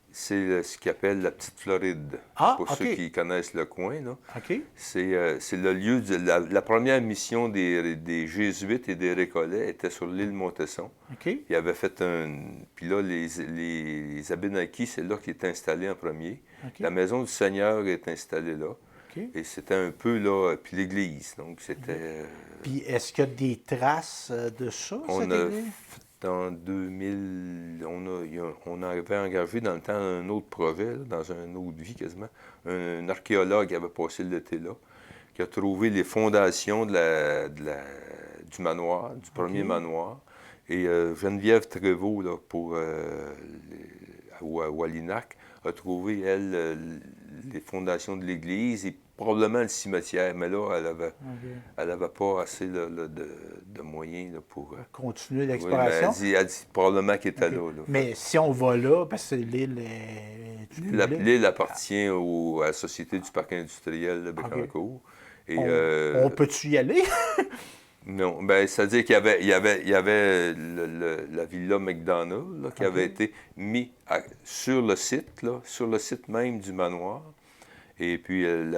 C'est ce qu'ils appelle la Petite Floride. Ah, Pour OK. ceux qui connaissent le coin, là. OK. C'est le lieu de la première mission des Jésuites et des Récollets était sur l'île Montesson. OK. Ils avaient fait un. Puis là, les Abénaquis, c'est là qu'ils étaient installés en premier. OK. La maison du Seigneur est installée là. OK. Et c'était un peu là. Puis l'église. Donc c'était. Puis est-ce qu'il y a des traces de ça, On cette a église? En 2000, on avait engagé dans le temps un autre projet, là, dans une autre vie quasiment, un archéologue qui avait passé l'été là, qui a trouvé les fondations du manoir, du premier manoir. Et Geneviève Trévaux, là, à Wallinac, a trouvé, elle, les fondations de l'église et probablement le cimetière. Mais là, elle avait pas assez de moyens là, pour... Continuer oui, mais l'exploration. elle dit probablement qu'il était là. Mais si on va là, parce que l'île est... L'île appartient à la Société du parc industriel de Bécancour. Et, On peut-tu y aller? non, ben, c'est-à-dire qu'il y avait la villa McDonald là, qui avait été mis sur le site même du manoir. Et puis, on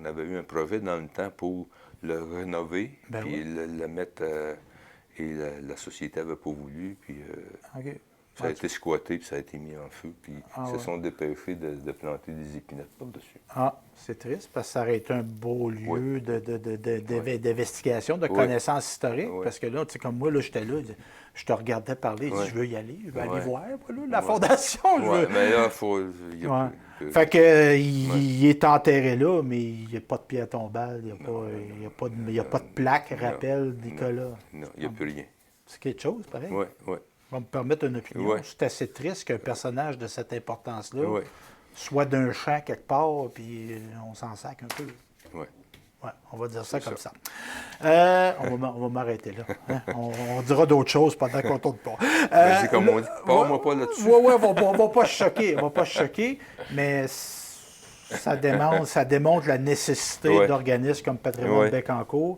avait eu un projet dans le temps pour le rénover, puis le mettre... et la société n'avait pas voulu, puis ça a été squatté, puis ça a été mis en feu, puis ils se sont dépêchés de planter des épinettes par-dessus. Ah, c'est triste, parce que ça aurait été un beau lieu d'investigation, de connaissance historique, parce que là, tu sais, comme moi, là, j'étais là, je te regardais parler, je dis, je veux y aller, je veux aller voir, voilà, la fondation. Mais là, il faut... Fait que, il est enterré là, mais il n'y a pas de pierre tombale, il n'y a pas de plaque rappel Nicolas. Non, il n'y a plus rien. C'est quelque chose, pareil. Oui, oui. On va me permettre une opinion. Ouais. C'est assez triste qu'un personnage de cette importance-là Ouais. soit d'un champ quelque part, puis on s'en sac un peu. Oui. Ouais, on va dire ça comme ça. On va m'arrêter là. Hein? On dira d'autres choses pendant qu'on tourne pas. Vas-y, comme on dit, parle-moi pas là-dessus. Oui, on va pas se choquer. On va pas se choquer, mais ça démontre la nécessité d'organismes comme Patrimoine Bécancour.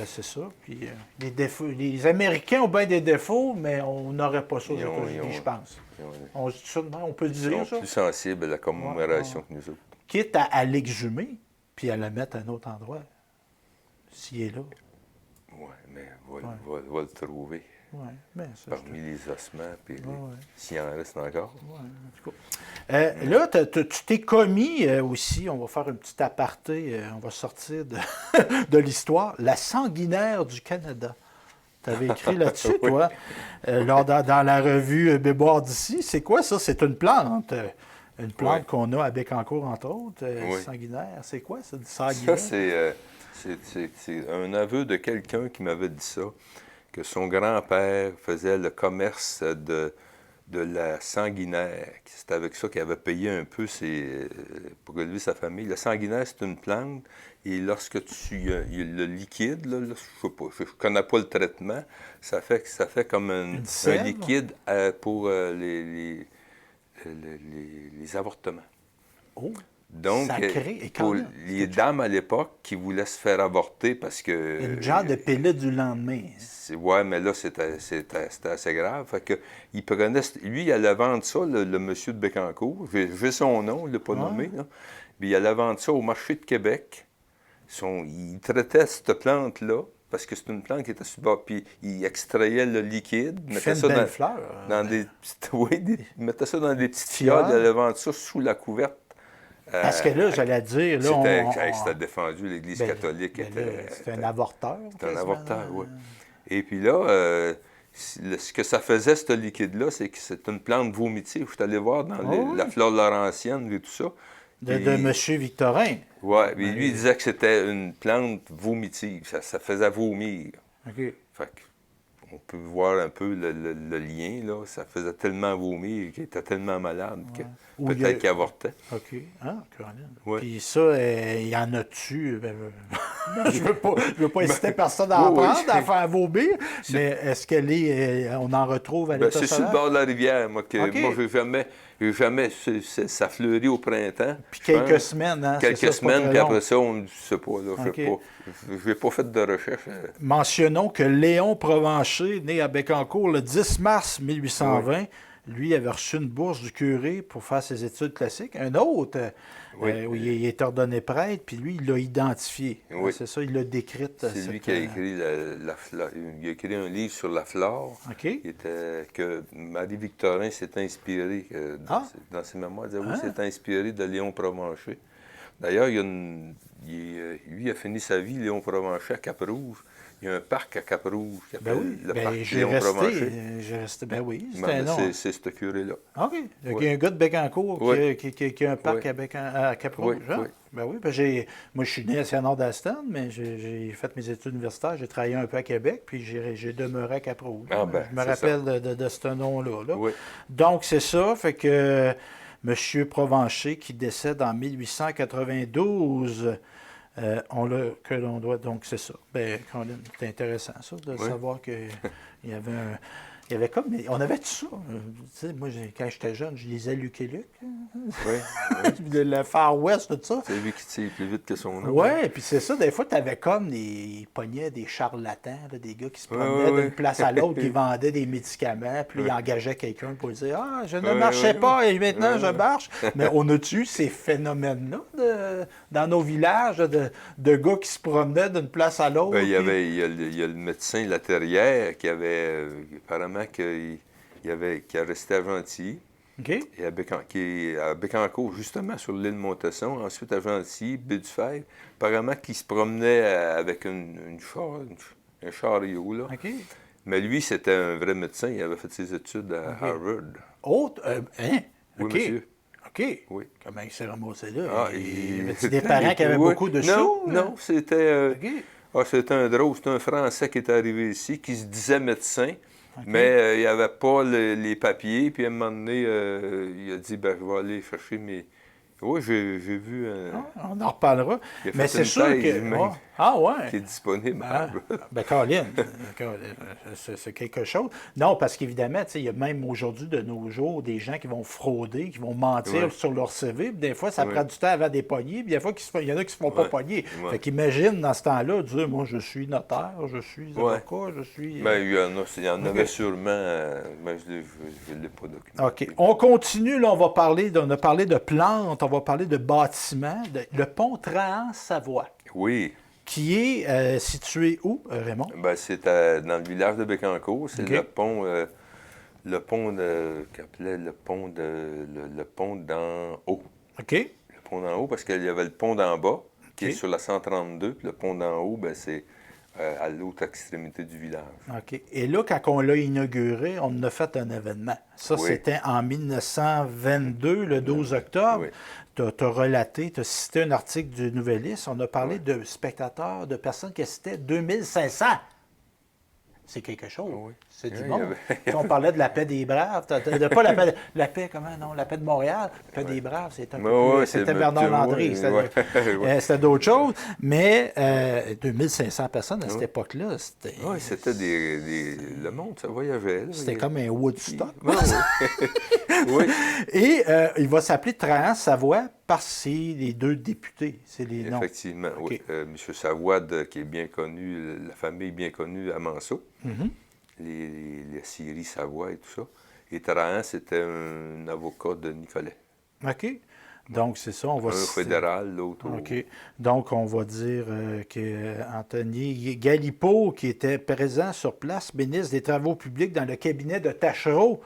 C'est ça. Puis, les Américains ont bien des défauts, mais on n'aurait pas ça aux États-Unis, je pense. On peut dire Ils ça. sont plus sensibles à la commémoration que nous autres. Quitte à l'exhumer, puis à le mettre à un autre endroit, s'il est là. Oui, mais va le trouver. Oui, mais ça, parmi les ossements, puis s'il en reste encore. Ouais, en tout cas. Là, tu t'es commis aussi, on va faire un petit aparté, on va sortir de l'histoire, la sanguinaire du Canada. Tu avais écrit là-dessus, toi, dans la revue Mémoire d'ici. C'est quoi ça? C'est une plante. Une plante qu'on a à Bécancour, entre autres, sanguinaire. C'est quoi ça, du sanguinaire? Ça, c'est un aveu de quelqu'un qui m'avait dit ça, que son grand-père faisait le commerce de la sanguinaire. C'est avec ça qu'il avait payé un peu pour élever sa famille. La sanguinaire, c'est une plante, et lorsque le liquide, là, je ne connais pas le traitement, ça fait comme un liquide pour les avortements. Oh! Donc, pour les dames à l'époque qui voulaient se faire avorter parce que... Une genre de pilule du lendemain. Oui, mais là, c'était assez grave. Fait que, lui, il allait vendre ça, le monsieur de Bécancour. J'ai son nom, il ne l'a pas nommé. Là. Puis il allait vendre ça au marché de Québec. Il traitait cette plante-là, parce que c'est une plante qui était super. Puis il extrayait le liquide, mettait ça dans des petites... il mettait ça dans des petites fioles, il allait vendre ça sous la couverte. Parce que là, j'allais dire... C'était défendu, l'Église catholique. C'était un avorteur. C'était un avorteur, oui. Et puis là, ce que ça faisait, ce liquide-là, c'est que c'est une plante vomitive. Je suis allé voir dans la flore laurentienne et tout ça. De M. Victorin. Oui, puis lui, il disait que c'était une plante vomitive. Ça faisait vomir. OK. Fait que on peut voir un peu le lien, là. Ça faisait tellement vomir qu'il était tellement malade que peut-être qu'il avortait. OK. Ah, Caroline. Ouais. Puis ça, il y en a-tu? Je veux pas inciter personne à en Oui, prendre, à faire vomir, mais est-ce qu'elle est... on en retrouve à l'état c'est sur le sauvage? bord de la rivière, moi. OK. Moi, ça fleurit au printemps. Puis quelques semaines, hein? Quelques c'est ça, c'est pas semaines, très puis long. après ça, on ne sait pas. OK. Je n'ai pas fait de recherche. Mentionnons que Léon Provencher, né à Bécancour le 10 mars 1820, lui avait reçu une bourse du curé pour faire ses études classiques. Un autre, où il est ordonné prêtre, puis lui, il l'a identifié. Oui. C'est ça, il l'a décrite. C'est lui qui a écrit il a écrit un livre sur la flore. OK. Que Marie-Victorin s'est inspiré dans ses mémoires. Elle disait, oui, s'est inspiré de Léon Provencher. D'ailleurs, lui a fini sa vie, Léon Provencher, à Cap-Rouge. Il y a un parc à Cap-Rouge qui s'appelle le parc Léon Provencher. Ben oui, c'est ce curé-là. OK. Il y a un gars de Bécancour qui a un parc à Cap-Rouge. Oui. Ben oui, moi je suis né à Saint-Honor-d'Aston, mais j'ai fait mes études universitaires, j'ai travaillé un peu à Québec, puis j'ai demeuré à Cap-Rouge. Je me rappelle de ce nom-là. Là. Oui. Donc c'est ça, fait que M. Provencher, qui décède en 1892, que l'on doit. Donc, c'est ça. Ben, c'est intéressant, ça, de savoir qu'il y avait un. Il y avait comme. On avait tout ça. Tu sais, moi, quand j'étais jeune, je lisais Lucky Luke. Oui. Le Far West, tout ça. C'est lui qui tire plus vite que son nom. Oui, puis c'est ça. Des fois, tu avais comme ils pognaient des charlatans, là, des gars qui se promenaient d'une place à l'autre, qui vendaient des médicaments, puis ils engageaient quelqu'un pour dire ah, je ne marchais pas et maintenant je marche. Mais on a-tu eu ces phénomènes-là dans nos villages de gars qui se promenaient d'une place à l'autre? Il y a le médecin Laterrière qui avait apparemment qui resté à Gentilly. OK. Et qui est à Bécancour, justement, sur l'île Montesson. Ensuite, à Gentilly, Baie-du-Fer. Apparemment qu'il se promenait avec un chariot, là. OK. Mais lui, c'était un vrai médecin. Il avait fait ses études à Harvard. Autre? Hein? Oui, OK. monsieur. OK. Oui. Comment il s'est ramassé là? Ah, Y avait-tu des parents qui avaient beaucoup de sous? Non, c'était... OK. C'était un drôle. C'était un Français qui est arrivé ici, qui se disait médecin. Okay. Mais il n'y avait pas les papiers. Puis à un moment donné, il a dit je vais aller chercher mes. Oui, j'ai vu. On en reparlera. Mais c'est sûr que. Qui est disponible. Colin, c'est quelque chose. Non, parce qu'évidemment, il y a même aujourd'hui, de nos jours, des gens qui vont frauder, qui vont mentir sur leur CV. Puis des fois, ça prend du temps avant des poignées. Puis des fois, il y en a qui ne se font pas pogner. Fait qu'imagine, dans ce temps-là, dire moi, je suis notaire, je suis avocat, je suis. Bien, il y en avait sûrement, mais je ne l'ai pas documenté. OK. On continue, là, on a parlé de plantes, on va parler de bâtiments, le pont Trahan-Savoie. Oui. Qui est situé où, Raymond? Ben, c'est dans le village de Bécancour. C'est le pont qu'appelait le pont d'en haut. OK. Le pont d'en haut, parce qu'il y avait le pont d'en bas, qui est sur la 132, puis le pont d'en haut, ben, c'est à l'autre extrémité du village. OK. Et là, quand on l'a inauguré, on en a fait un événement. Ça, c'était en 1922, le 12 octobre. Oui. Tu as relaté, tu as cité un article du Nouvelliste. On a parlé de spectateurs, de personnes qui assitaient 2500. C'est quelque chose. Oui. C'est du monde. On parlait de la paix des Braves. Pas la paix, comment, non? La paix de Montréal. La paix des Braves, c'était un peu plus... C'était Bernard Landry. C'était d'autres choses. Mais 2500 personnes à cette époque-là, c'était... Oui, c'était le monde, ça voyageait. C'était comme un Woodstock. Oui. Et il va s'appeler Trahan-Savoie parce que les deux députés. C'est les noms. Effectivement, oui. M. Savoie, qui est bien connu, la famille bien connue à Manceau. Les scieries Savoie et tout ça. Et Trahan, c'était un avocat de Nicolet. OK. Donc, c'est ça. On va un fédéral, l'autre. OK. Donc, on va dire qu'Anthony Galipeau, qui était présent sur place, ministre des Travaux publics dans le cabinet de Taschereau,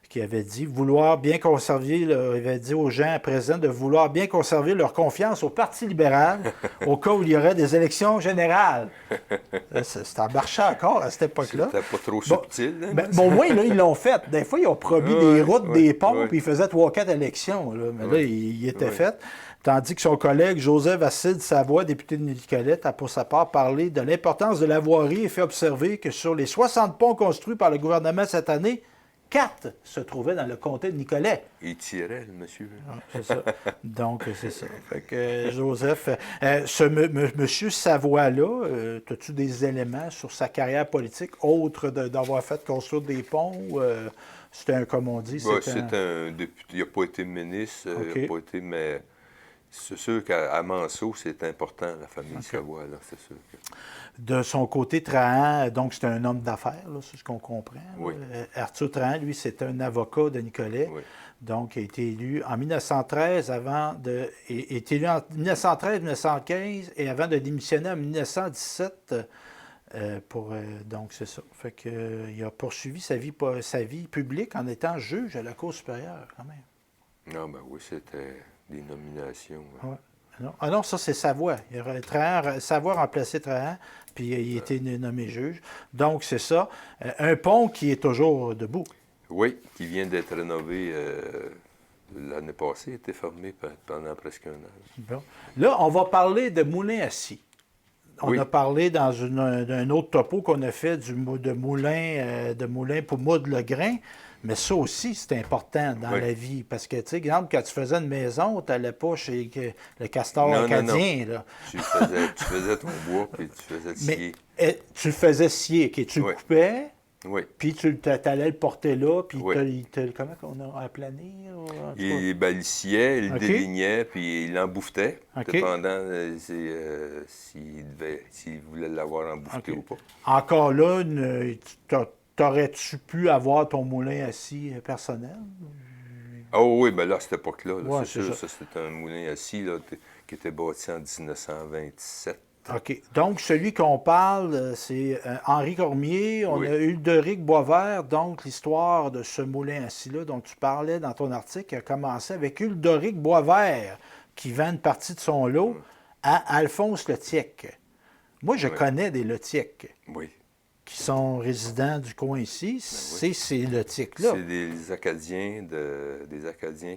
qui avait dit vouloir bien conserver, il avait dit aux gens présents de vouloir bien conserver leur confiance au Parti libéral au cas où il y aurait des élections générales. C'était marché encore à cette époque-là. C'était pas trop subtil. Au moins, là, ils l'ont fait. Des fois, ils ont promis des routes, des ponts, puis ils faisaient 3-4 élections. Là. Mais là, il était fait. Tandis que son collègue Joseph-Acide Savoie, député de Nicolette, a pour sa part parlé de l'importance de la voirie et fait observer que sur les 60 ponts construits par le gouvernement cette année, 4 se trouvaient dans le comté de Nicolet. Il tirait, le monsieur. C'est ça. Donc, c'est ça. Fait que, Joseph, monsieur Savoie-là, as-tu des éléments sur sa carrière politique autre d'avoir fait construire des ponts? C'était comme on dit, c'est un député. Il n'a pas été ministre, il n'a pas été, mais c'est sûr qu'à Manceau, c'est important, la famille Savoie, là, c'est sûr. De son côté, Trahan, donc c'est un homme d'affaires, là, c'est ce qu'on comprend. Oui. Arthur Trahan, lui, c'est un avocat de Nicolet. Oui. Donc, il a été élu en 1913 est élu en 1913-1915 et avant de démissionner en 1917 donc, c'est ça. Fait que, il a poursuivi sa vie publique en étant juge à la Cour supérieure, quand même. Non, ben oui, c'était des nominations. Ouais. Non, ça, c'est Savoie. Savoie a remplacé Trahan, puis il a été nommé juge. Donc, c'est ça. Un pont qui est toujours debout. Oui, qui vient d'être rénové l'année passée, a été fermé pendant presque un an. Bon. Là, on va parler de moulin à scie. On a parlé dans un autre topo qu'on a fait de moulin pour moudre le grain. Mais ça aussi, c'est important dans la vie. Parce que, tu sais, exemple, quand tu faisais une maison, tu n'allais pas chez le castor acadien. Non. Là. Tu faisais ton bois, puis tu faisais le scier. Mais tu le faisais scier, tu le coupais, puis tu allais le porter là, puis comment on a aplanir? Il le sciait, il le délignait, puis il l'embouffetait, dépendant s'il voulait l'avoir embouffeté ou pas. Encore là, t'aurais-tu pu avoir ton moulin à scie personnel? Oh oui, bien là, à cette époque-là, c'est sûr, ça c'était un moulin à scie là, qui était bâti en 1927. OK. Donc, celui qu'on parle, c'est Henri Cormier. On a Hulderic Boisvert. Donc, l'histoire de ce moulin à scie-là dont tu parlais dans ton article a commencé avec Hulderic Boisvert, qui vend une partie de son lot à Alphonse Letiec. Moi, je connais des Letiec. Oui. Qui sont résidents du coin ici, c'est ces Letiec-là. C'est des Acadiens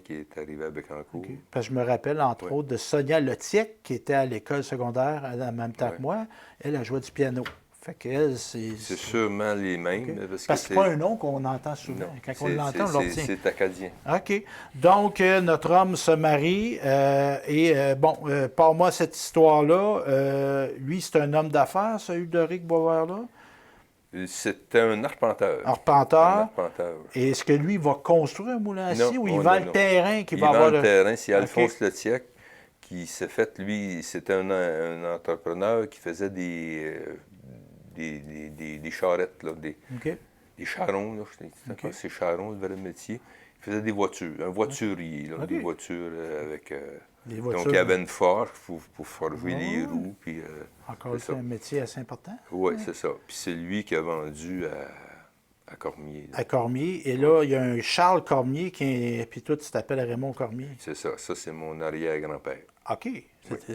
qui est arrivé à Bécancour. Parce que je me rappelle, entre autres, de Sonia Letiec, qui était à l'école secondaire en même temps que moi. Elle a joué du piano. Fait qu'elle, c'est sûrement les mêmes. Parce que c'est pas un nom qu'on entend souvent. Non, quand on l'entend, on le retient. C'est acadien. OK. Donc, notre homme se marie. Parle-moi cette histoire-là. Lui, c'est un homme d'affaires, ce Hulderic Boisvert-là? C'était un arpenteur. Arpenteur. Et est-ce que lui, il va construire un moulin à scie ou il vend le terrain qui va avoir le terrain. C'est Alphonse Letiec qui s'est fait, lui, c'était un entrepreneur qui faisait des charrettes, là, des charrons. Là, c'est charrons, le vrai métier. Il faisait des voitures, un voiturier, là, des voitures avec... donc, il y avait une forge pour forger les roues. Puis, encore c'est un métier assez important. Oui, c'est ça. Puis c'est lui qui a vendu à Cormier. Là. À Cormier. Et là, il y a un Charles Cormier puis toi, tu t'appelles Raymond Cormier. C'est ça. Ça, c'est mon arrière-grand-père. OK.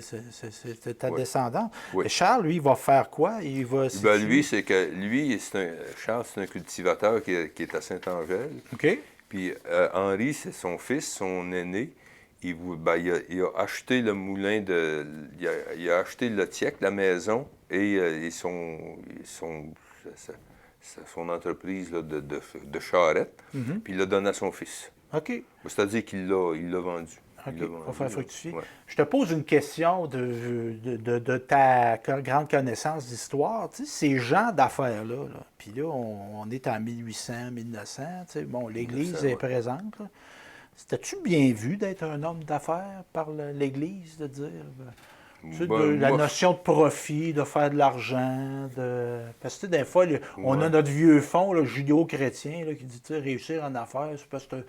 C'est ta descendante. Oui. Et Charles, lui, il va faire quoi? Charles, c'est un cultivateur qui est à Saint-Angèle. OK. Puis Henri, c'est son fils, son aîné. Il a acheté le moulin il a acheté le Letiec, la maison, et son entreprise là, de charrette, puis il l'a donné à son fils. OK. C'est-à-dire qu'il l'a vendu. OK, il va faire fructifier. Ouais. Je te pose une question de ta grande connaissance d'histoire. Tu sais, ces gens d'affaires-là, puis là, on est en 1800, 1900, tu sais, bon, l'Église est présente, là. C'était-tu bien vu d'être un homme d'affaires par l'Église, de dire la notion de profit, de faire de l'argent, parce que des fois, on a notre vieux fond là, judéo-chrétien là, qui dit réussir en affaires, c'est parce que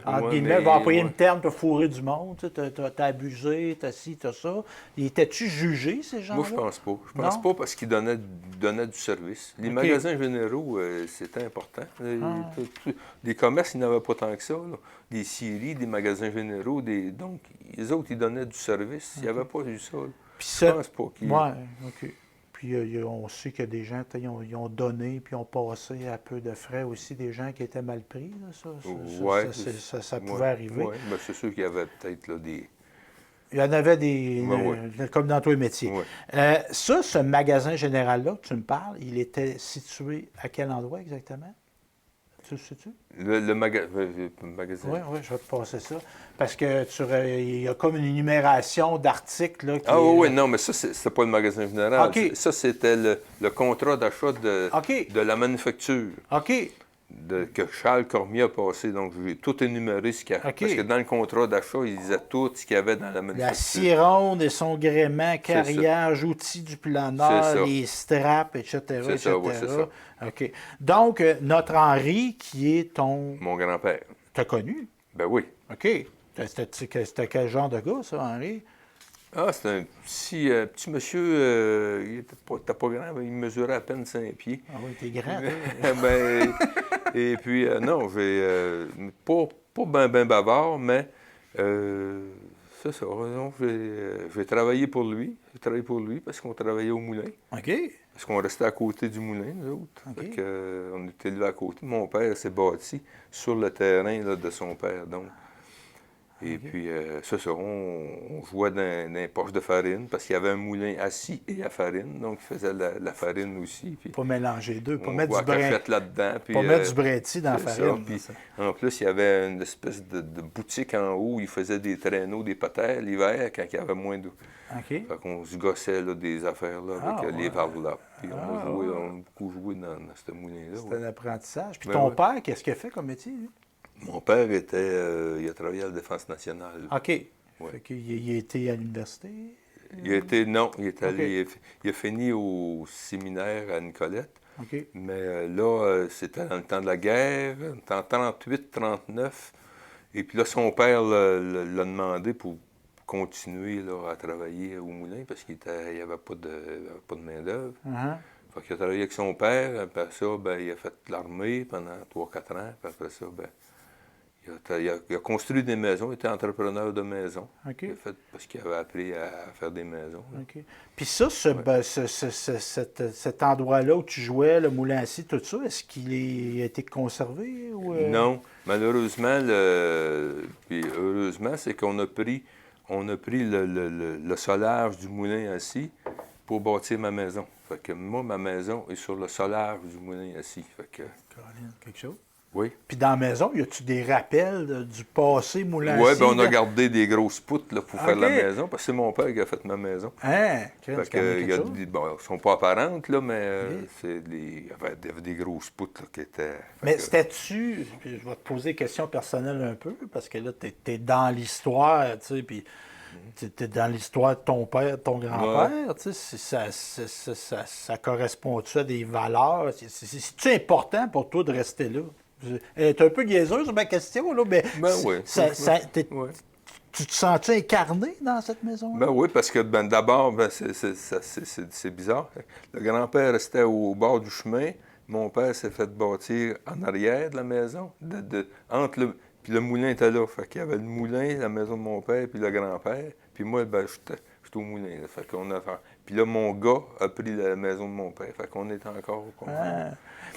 entre guillemets, va employer une terme pour fourrer du monde, t'as abusé, t'as ci, t'as ça. Étais-tu jugé, ces gens-là? Moi, je pense pas. Je pense pas parce qu'ils donnaient du service. Les magasins généraux, c'était important. Les commerces, ils n'avaient pas tant que ça. Là. Des scieries, des magasins généraux, donc les autres, ils donnaient du service. Il n'y avait pas eu ça. Je pense pas qu'ils... Oui, OK. Puis on sait que des gens, ils ont donné, puis ont passé à peu de frais aussi, des gens qui étaient mal pris. Là, ça pouvait arriver. Oui, mais c'est sûr qu'il y avait peut-être là, Il y en avait comme dans tous les métiers. Ouais. Ça, ce magasin général-là que tu me parles, il était situé à quel endroit exactement? Tu le sais-tu? Le magasin. Oui, je vais te passer ça. Parce que il y a comme une énumération d'articles là, qui Ah oui, non, mais ça, c'était pas le magasin général. OK. Ça, c'était le contrat d'achat de la manufacture. OK. Que Charles Cormier a passé. Donc, j'ai tout énuméré ce qu'il y a. OK. Parce que dans le contrat d'achat, il disait tout ce qu'il y avait dans la manufacture. La scie ronde et son gréement, carriage, outils du planeur, les straps, etc. C'est ça, oui, c'est ça. OK. Donc, notre Henri, qui est ton... Mon grand-père. T'as connu? Ben oui. OK. C'était quel genre de gars, ça, Henri? Ah, c'était un petit monsieur, il était pas grand, mais il mesurait à peine 5 pieds. Ah oui, t'es grand, ben, et puis, non, pas ben bavard, mais c'est ça. Donc, j'ai travaillé pour lui. J'ai travaillé pour lui parce qu'on travaillait au moulin. OK. Parce qu'on restait à côté du moulin, nous autres. OK. Fait on était là à côté. Mon père s'est bâti sur le terrain là, de son père, donc. Et puis, c'est ça, on jouait dans les poches de farine parce qu'il y avait un moulin assis et à farine, donc il faisait la farine aussi. Puis pas mélanger les deux, pas on mettre du là-dedans. Puis, pas mettre du bréti dans la farine. Ça, puis, en plus, il y avait une espèce de boutique en haut où il faisait des traîneaux, des patères l'hiver quand il y avait moins d'eau. OK. Fait qu'on se gossait là, des affaires là, avec les varlops. Puis on a beaucoup joué dans ce moulin-là. C'était un apprentissage. Puis Ben ton père, qu'est-ce qu'il a fait comme métier, lui? Mon père il a travaillé à la Défense nationale. OK. Ouais. Fait qu'il a été à l'université? Il est allé, il a fini au séminaire à Nicolette. OK. Mais là, c'était dans le temps de la guerre, en 38-39. Et puis là, son père l'a demandé pour continuer là, à travailler au moulin parce qu'il n'y avait pas de main-d'œuvre. Fait qu'il a travaillé avec son père. Après ça, il a fait l'armée pendant 3-4 ans. Puis après ça, il a construit des maisons, il était entrepreneur de maisons. OK. Parce qu'il avait appris à faire des maisons. OK. Puis ça, cet endroit-là où tu jouais, le moulin à scie, tout ça, est-ce qu'il a été conservé? Ou Non. Malheureusement, puis heureusement, c'est qu'on a pris le solage du moulin à scie pour bâtir ma maison. Fait que moi, ma maison est sur le solage du moulin à scie. Fait que... Caroline, quelque chose? Oui. Puis dans la maison, y a-tu des rappels du passé moulin à scie? Oui, on a gardé des grosses poutres là, pour faire la maison, parce que c'est mon père qui a fait ma maison. Hein? Fait que, elles ne sont pas apparentes, là, mais il y avait des grosses poutres là, qui étaient... Mais c'était-tu... Je vais te poser des questions personnelles un peu, parce que là, t'es dans l'histoire, tu sais, puis... T'es dans l'histoire de ton père, de ton grand-père, tu sais, ça correspond-tu à des valeurs? C'est-tu important pour toi de rester là? C'est un peu niaiseuse ma question, là, mais oui. tu te sens-tu incarné dans cette maison? Ben oui, parce que d'abord, c'est bizarre. Le grand-père restait au bord du chemin. Mon père s'est fait bâtir en arrière de la maison, puis le moulin était là. Fait qu'il y avait le moulin, la maison de mon père, puis le grand-père. Puis moi, j'étais au moulin. Là. Fait qu'on a... Puis là, mon gars a pris la maison de mon père. Fait qu'on est encore...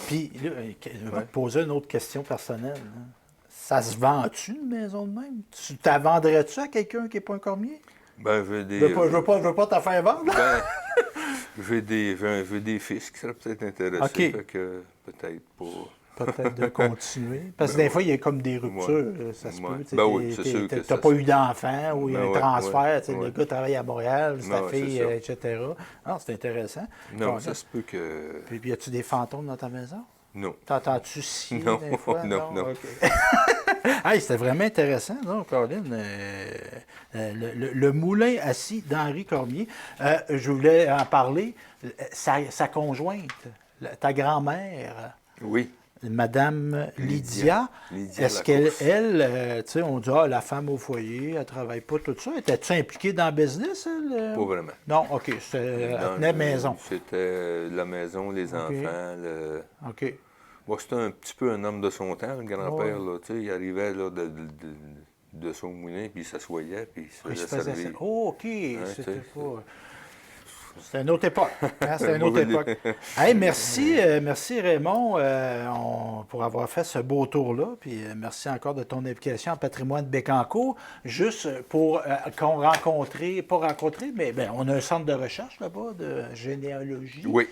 Puis là, je vais te poser une autre question personnelle. Hein. Ça se vend-tu, une maison de même? Tu la vendrais-tu à quelqu'un qui n'est pas un cormier? Ben, j'ai des... Je veux pas t'en faire vendre. J'ai des fils qui seraient peut-être intéressés. OK. Fait que peut-être pas... Peut-être de continuer. Parce que des fois, il y a comme des ruptures. Ça se peut. Oui, c'est sûr que t'as pas eu d'enfant ou il y a un transfert. Le gars travaille à Montréal, sa fille, etc. Ah, c'est intéressant. Non, ça se peut que... Puis, y a-tu des fantômes dans ta maison? Non. T'entends-tu scier Non, des fois? non. Okay. Hey, c'était vraiment intéressant, donc, Caroline. Le moulin à scie d'Henri Cormier. Je voulais en parler. Sa conjointe, ta grand-mère. Oui. Madame Lydia, est-ce qu'elle, tu sais, on dit, la femme au foyer, elle travaille pas, tout ça. Était-tu impliquée dans le business, elle? Pas vraiment. Non, OK. Elle tenait maison. C'était la maison, les enfants. OK. Bon, c'était un petit peu un homme de son temps, le grand-père. Là, tu sais, il arrivait là, de son moulin, puis il s'assoyait, puis il se faisait servir. OK. C'était pas... C'est une autre époque. Hein, c'est une autre époque. Hey, merci, merci Raymond pour avoir fait ce beau tour-là. Puis merci encore de ton implication en patrimoine de Bécancour. Juste pour qu'on rencontrer, pas rencontrer, mais ben, on a un centre de recherche là-bas de généalogie. Oui.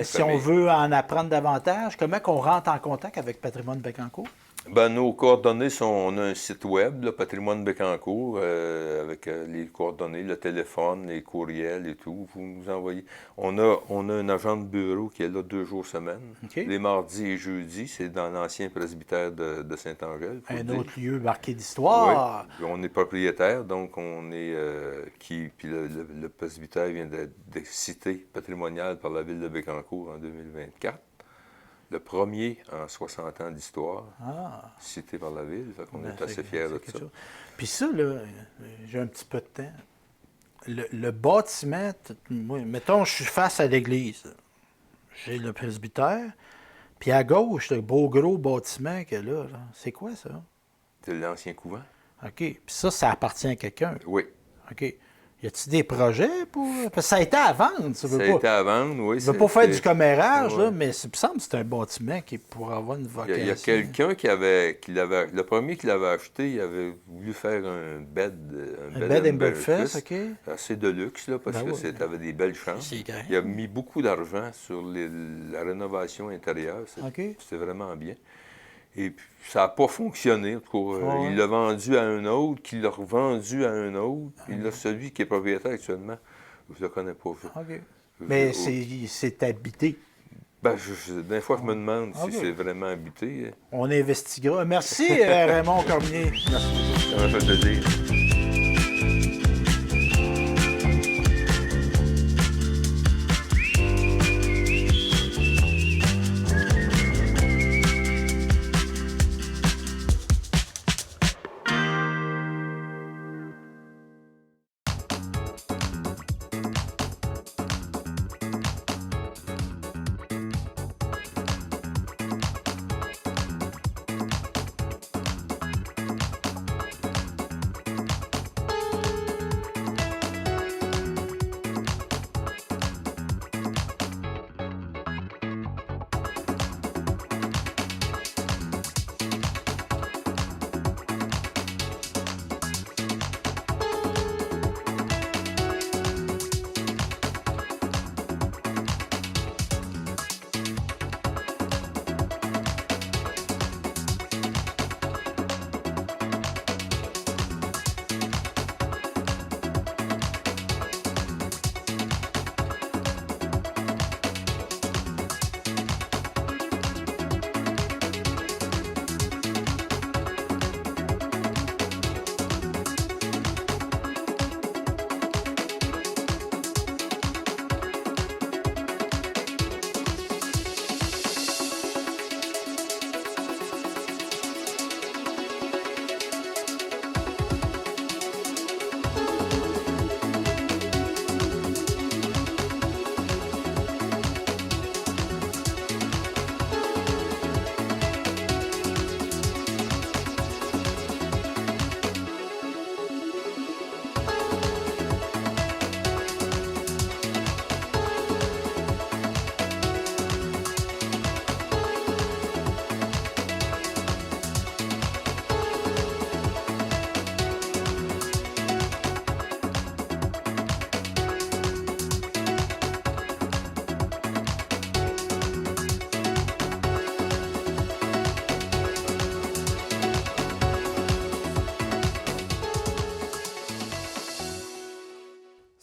Si on veut en apprendre davantage, comment qu'on rentre en contact avec Patrimoine Bécancour? Ben, nos coordonnées sont, on a un site web, le Patrimoine Bécancour, avec les coordonnées, le téléphone, les courriels et tout. Vous nous envoyez. On a un agent de bureau qui est là 2 jours semaine. Okay. Les mardis et jeudis, c'est dans l'ancien presbytère de Saint-Angèle. Un autre lieu marqué d'histoire. Oui. On est propriétaire, donc on est puis le presbytère vient d'être cité patrimonial par la ville de Bécancour en 2024. Le premier en 60 ans d'histoire, cité par la ville. Fait qu'on est assez fiers de ça. Puis ça, là, j'ai un petit peu de temps. Le bâtiment, mettons, je suis face à l'église. J'ai le presbytère. Puis à gauche, le beau gros bâtiment qu'il y a là. C'est quoi ça? C'est l'ancien couvent. OK. Puis ça appartient à quelqu'un? Oui. OK. Y a-t-il des projets pour. Parce que ça a été à vendre. Ça a été à vendre, oui. Ça ne veut pas faire du commérage, là, mais il me semble que c'est un bâtiment qui pourrait avoir une vocation. Il y a quelqu'un qui l'avait. Le premier qui l'avait acheté, il avait voulu faire un bed and breakfast, OK. Assez de luxe, là, parce que ça avait des belles chambres. Il a mis beaucoup d'argent sur la rénovation intérieure. C'était vraiment bien. Et puis, ça n'a pas fonctionné. Il l'a vendu à un autre, qui l'a revendu à un autre. Puis là, celui qui est propriétaire actuellement, je ne le connais pas. Mais c'est habité. Ben, des fois, je me demande si c'est vraiment habité. On investiguera. Merci, Raymond Cormier. Merci. Ça m'a fait plaisir.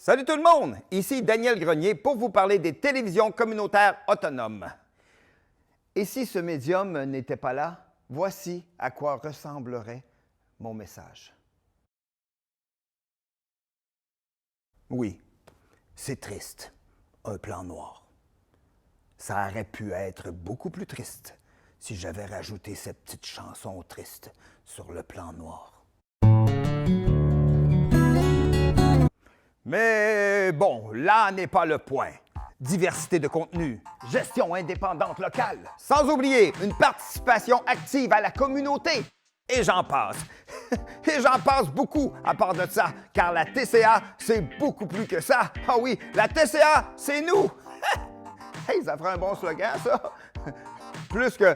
Salut tout le monde! Ici Daniel Grenier pour vous parler des télévisions communautaires autonomes. Et si ce médium n'était pas là, voici à quoi ressemblerait mon message. Oui, c'est triste, un plan noir. Ça aurait pu être beaucoup plus triste si j'avais rajouté cette petite chanson triste sur le plan noir. Mais bon, là n'est pas le point. Diversité de contenu, gestion indépendante locale, sans oublier une participation active à la communauté. Et j'en passe. Et j'en passe beaucoup à part de ça, car la TCA, c'est beaucoup plus que ça. Ah oui, la TCA, c'est nous. Hey, ça ferait un bon slogan, ça. Plus que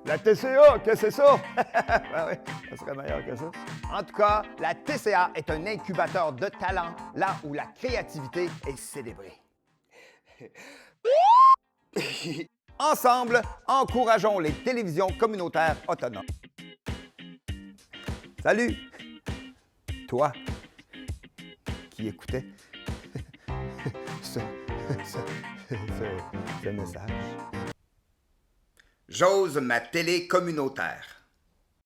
la TCA, que c'est ça? Ben oui, ça serait meilleur que ça. En tout cas, la TCA est un incubateur de talent, là où la créativité est célébrée. Ensemble, encourageons les télévisions communautaires autonomes. Salut! Toi qui écoutais ce message. J'ose ma télé communautaire.